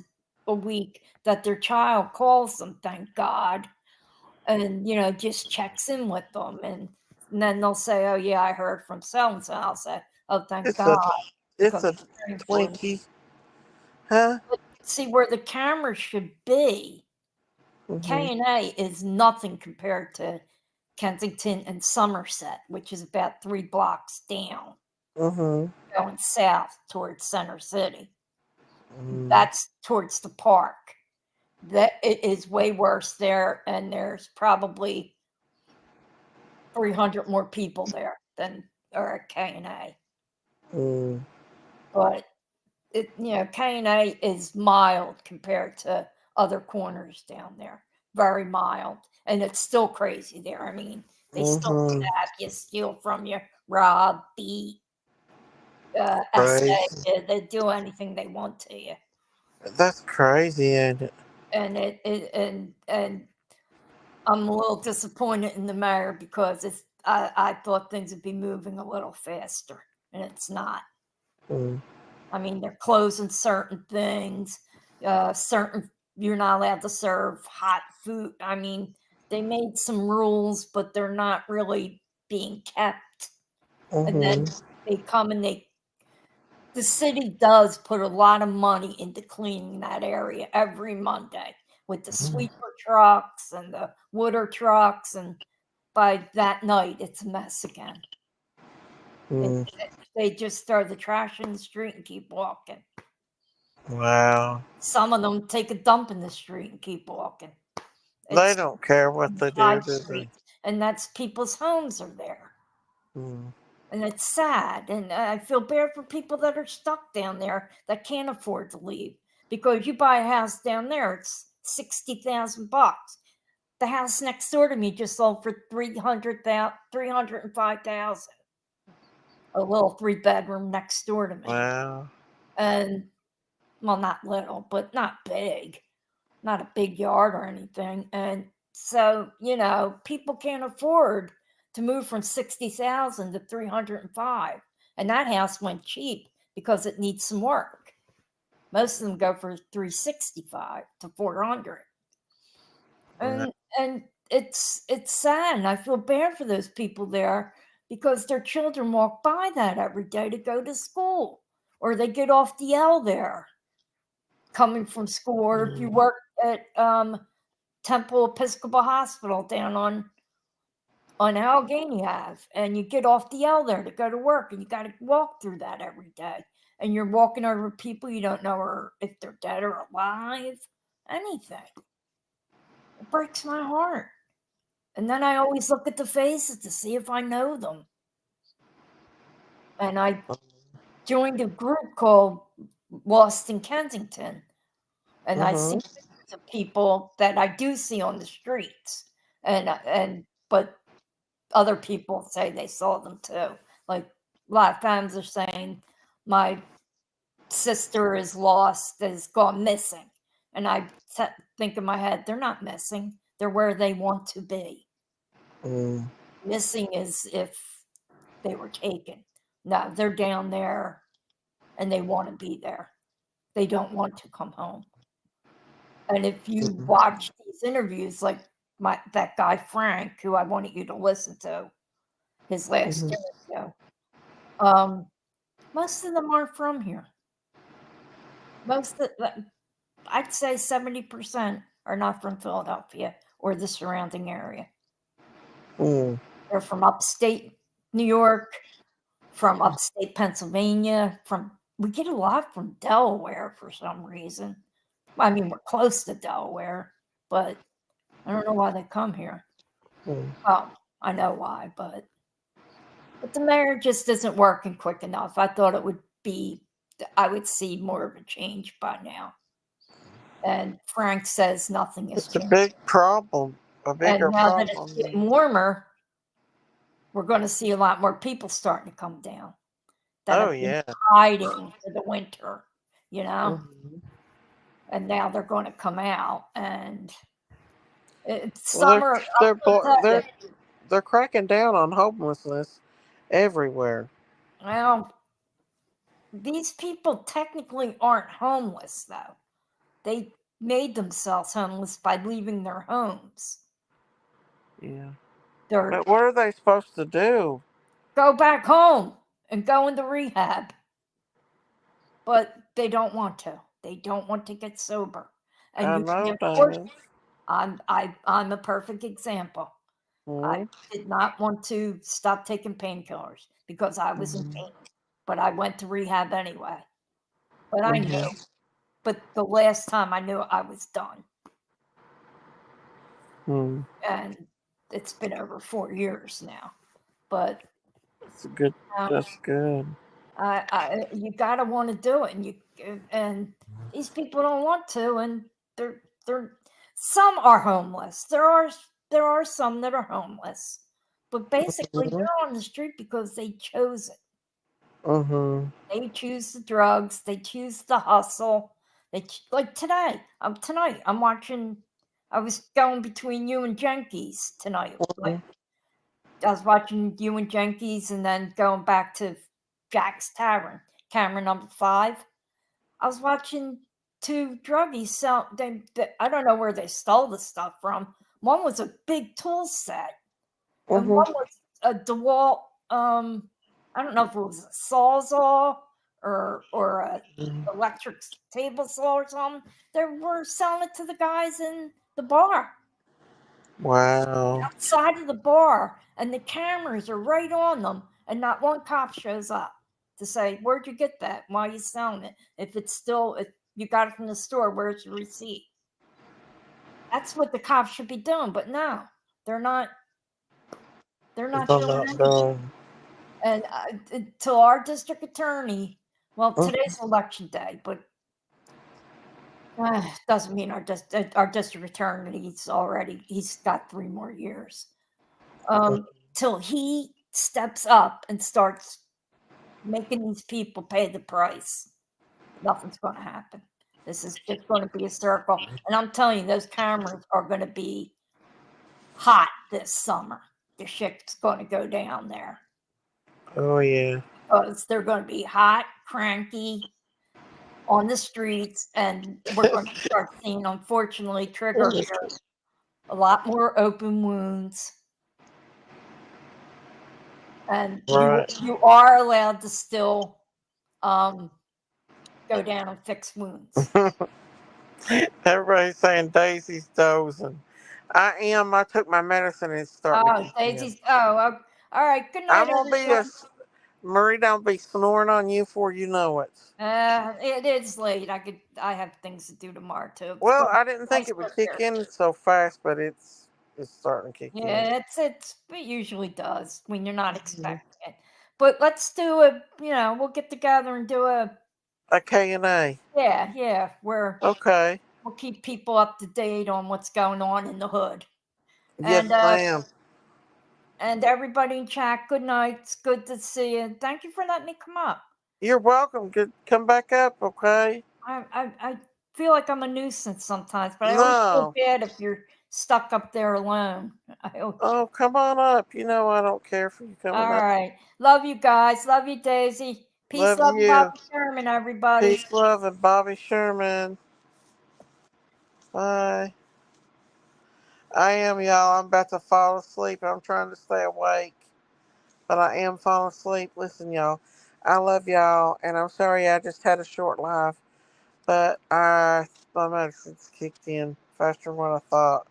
a week that their child calls them, thank God, and, just checks in with them. And then they'll say, oh, yeah, I heard from so and so. I'll say, oh, thank
It's a
God,
it's
because
a
it's very important.
Twinkie. Huh?
But see, where the camera should be,
Mm-hmm.
K&A is nothing compared to Kensington and Somerset, which is about 3 blocks down,
Mm-hmm.
going south towards Center City.
Mm,
That's towards the park. That it is way worse there, and there's probably 300 more people there than are at K&A.
mm,
But K&A is mild compared to other corners down there. Very mild, and it's still crazy there. I mean, they still
mm-hmm.
stab you, steal from you, rob, beat, essay
Crazy.
you. They do anything they want to you,
That's crazy, ain't it?
and and I'm a little disappointed in the mayor because I thought things would be moving a little faster, and it's not.
Mm,
I mean, they're closing certain things. Certain You're not allowed to serve hot food. I mean, they made some rules, but they're not really being kept. And then
mm-hmm.
they come and the city does put a lot of money into cleaning that area every Monday with the sweeper trucks and the wooder trucks, and by that night it's a mess again. It,
Mm,
they just throw the trash in the street and keep walking.
wow.
Some of them take a dump in the street and keep walking.
They
It's
don't care what they do,
side
do they?
streets, and that's people's homes are there.
Mm,
And it's sad. And I feel bad for people that are stuck down there that can't afford to leave. Because you buy a house down there, it's $60,000. The house next door to me just sold for 305,000. A little 3-bedroom next door to me.
wow.
And well, not little, but not big. Not a big yard or anything. And so, people can't afford to move from 60,000 to 305. And that house went cheap because it needs some work. Most of them go for 365 to 400.
Wow.
And it's sad. And I feel bad for those people there because their children walk by that every day to go to school, or they get off the L there coming from school, or if you
Mm,
work at Temple Episcopal Hospital down on Allegheny Ave, and you get off the L there to go to work, and you got to walk through that every day, and you're walking over people you don't know or if they're dead or alive, anything. It breaks my heart. And then I always look at the faces to see if I know them. And I joined a group called Lost in Kensington, and I see
mm-hmm.
pictures of people that I do see on the streets, and but other people say they saw them too. Like a lot of times they're saying my sister is lost, is gone missing, and think in my head they're not missing; they're where they want to be.
Mm,
Missing is if they were taken. No, they're down there and they want to be there. They don't want to come home. And if you
mm,
watch these interviews, like that guy Frank, who I wanted you to listen to, his last
mm-hmm.
interview, um, most of them aren't from here. Most of I'd say 70% are not from Philadelphia or the surrounding area.
Mm,
They're from upstate New York, from upstate Pennsylvania, we get a lot from Delaware for some reason. I mean, we're close to Delaware, but I don't know why they come here. Well, I know why, but the mayor just isn't working quick enough. I thought I would see more of a change by now. And Frank says nothing has
It's a
changed.
big problem, a
And
bigger
now that
problem.
it's getting warmer, we're going to see a lot more people starting to come down that have been hiding for the winter, you know? And now they're going to come out, and it's summer.
They're cracking down on homelessness everywhere.
Well, these people technically aren't homeless, though. They made themselves homeless by leaving their homes.
Yeah.
They're
But what are they supposed to do?
go back home and go into rehab. But they don't want to. They don't want to get sober. And
I
you
know,
can't force
Dana.
I'm a perfect example. I did not want to stop taking painkillers because I was in pain. But I went to rehab anyway. But I knew. But the last time I knew I was done. And it's been over 4 years now. But
That's good. That's good.
you gotta want to do it, and these people don't want to, and they're some are homeless. There are some that are homeless, but basically they're on the street because they chose it. They choose the drugs. They choose the hustle. Like today. Tonight I'm watching. I was going between you and Jenkins tonight. Like I was watching you and Jenkins, and then going back to Jack's Tavern, camera number 5. I was watching 2 druggies sell. I don't know where they stole the stuff from. One was a big tool set, and one was a DeWalt. I don't know if it was a sawzall or a electric table saw or something. They were selling it to the guys in the bar.
Wow.
Outside of the bar, and the cameras are right on them, and not one cop shows up to say, "Where'd you get that? Why are you selling it? If you got it from the store, where's your receipt?" That's what the cops should be doing, but no, they're not. They're not doing anything. And to our district attorney, well, today's election day, but doesn't mean our district attorney he's got 3 more years. Till he steps up and starts making these people pay the price, nothing's going to happen. This is just going to be a circle. And I'm telling you, those cameras are going to be hot this summer. The shit's going to go down there.
Oh, yeah.
Because they're going to be hot, cranky on the streets, and we're going to start seeing, unfortunately, trigger a lot more open wounds. And you are allowed to still go down and fix wounds.
Everybody's saying Daisy's dozing. I am. I took my medicine and it's starting to kick
Daisy's.
in.
All right. Good night,
I'm gonna be Marie. Don't be snoring on you before you know it.
It is late. I have things to do tomorrow too.
Well, I didn't think it would kick in so fast, but it's starting to kick in.
Yeah, it usually does when you're not expecting it. But let's do we'll get together and do a
K&A.
Yeah.
Okay.
We'll keep people up to date on what's going on in the hood.
Yes, ma'am.
And everybody in chat, good night. It's good to see you. Thank you for letting me come up.
You're welcome. Come back up, okay?
I feel like I'm a nuisance sometimes, but I always feel bad if you're stuck up there alone.
Oh, come on up. You know I don't care for you coming up.
All right. Love you guys. Love you, Daisy. Peace, love, Bobby Sherman, everybody.
Peace, love, and Bobby Sherman. Bye. I am, y'all. I'm about to fall asleep. I'm trying to stay awake, but I am falling asleep. Listen, y'all. I love y'all, and I'm sorry I just had a short life, but my medicine's kicked in faster than what I thought.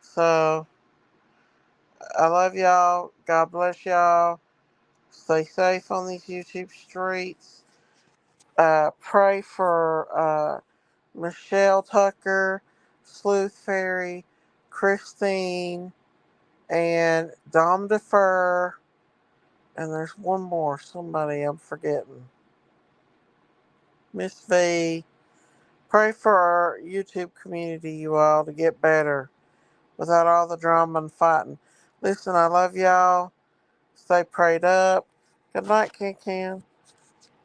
So, I love y'all. God bless y'all. Stay safe on these YouTube streets. Pray for Michelle Tucker, Sleuth Fairy, Christine, and Dom Defer, and there's one more, somebody I'm forgetting. Miss V. Pray for our YouTube community, you all, to get better without all the drama and fighting. Listen, I love y'all. Stay prayed up. Good night, Ken Ken.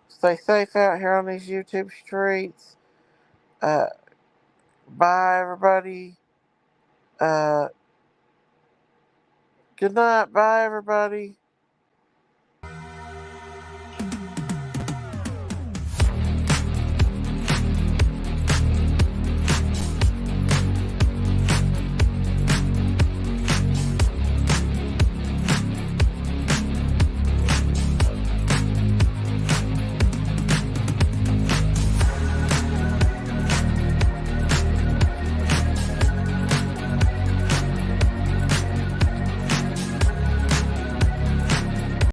Stay safe out here on these YouTube streets. Uh, bye, everybody. Uh, good night. Bye, everybody.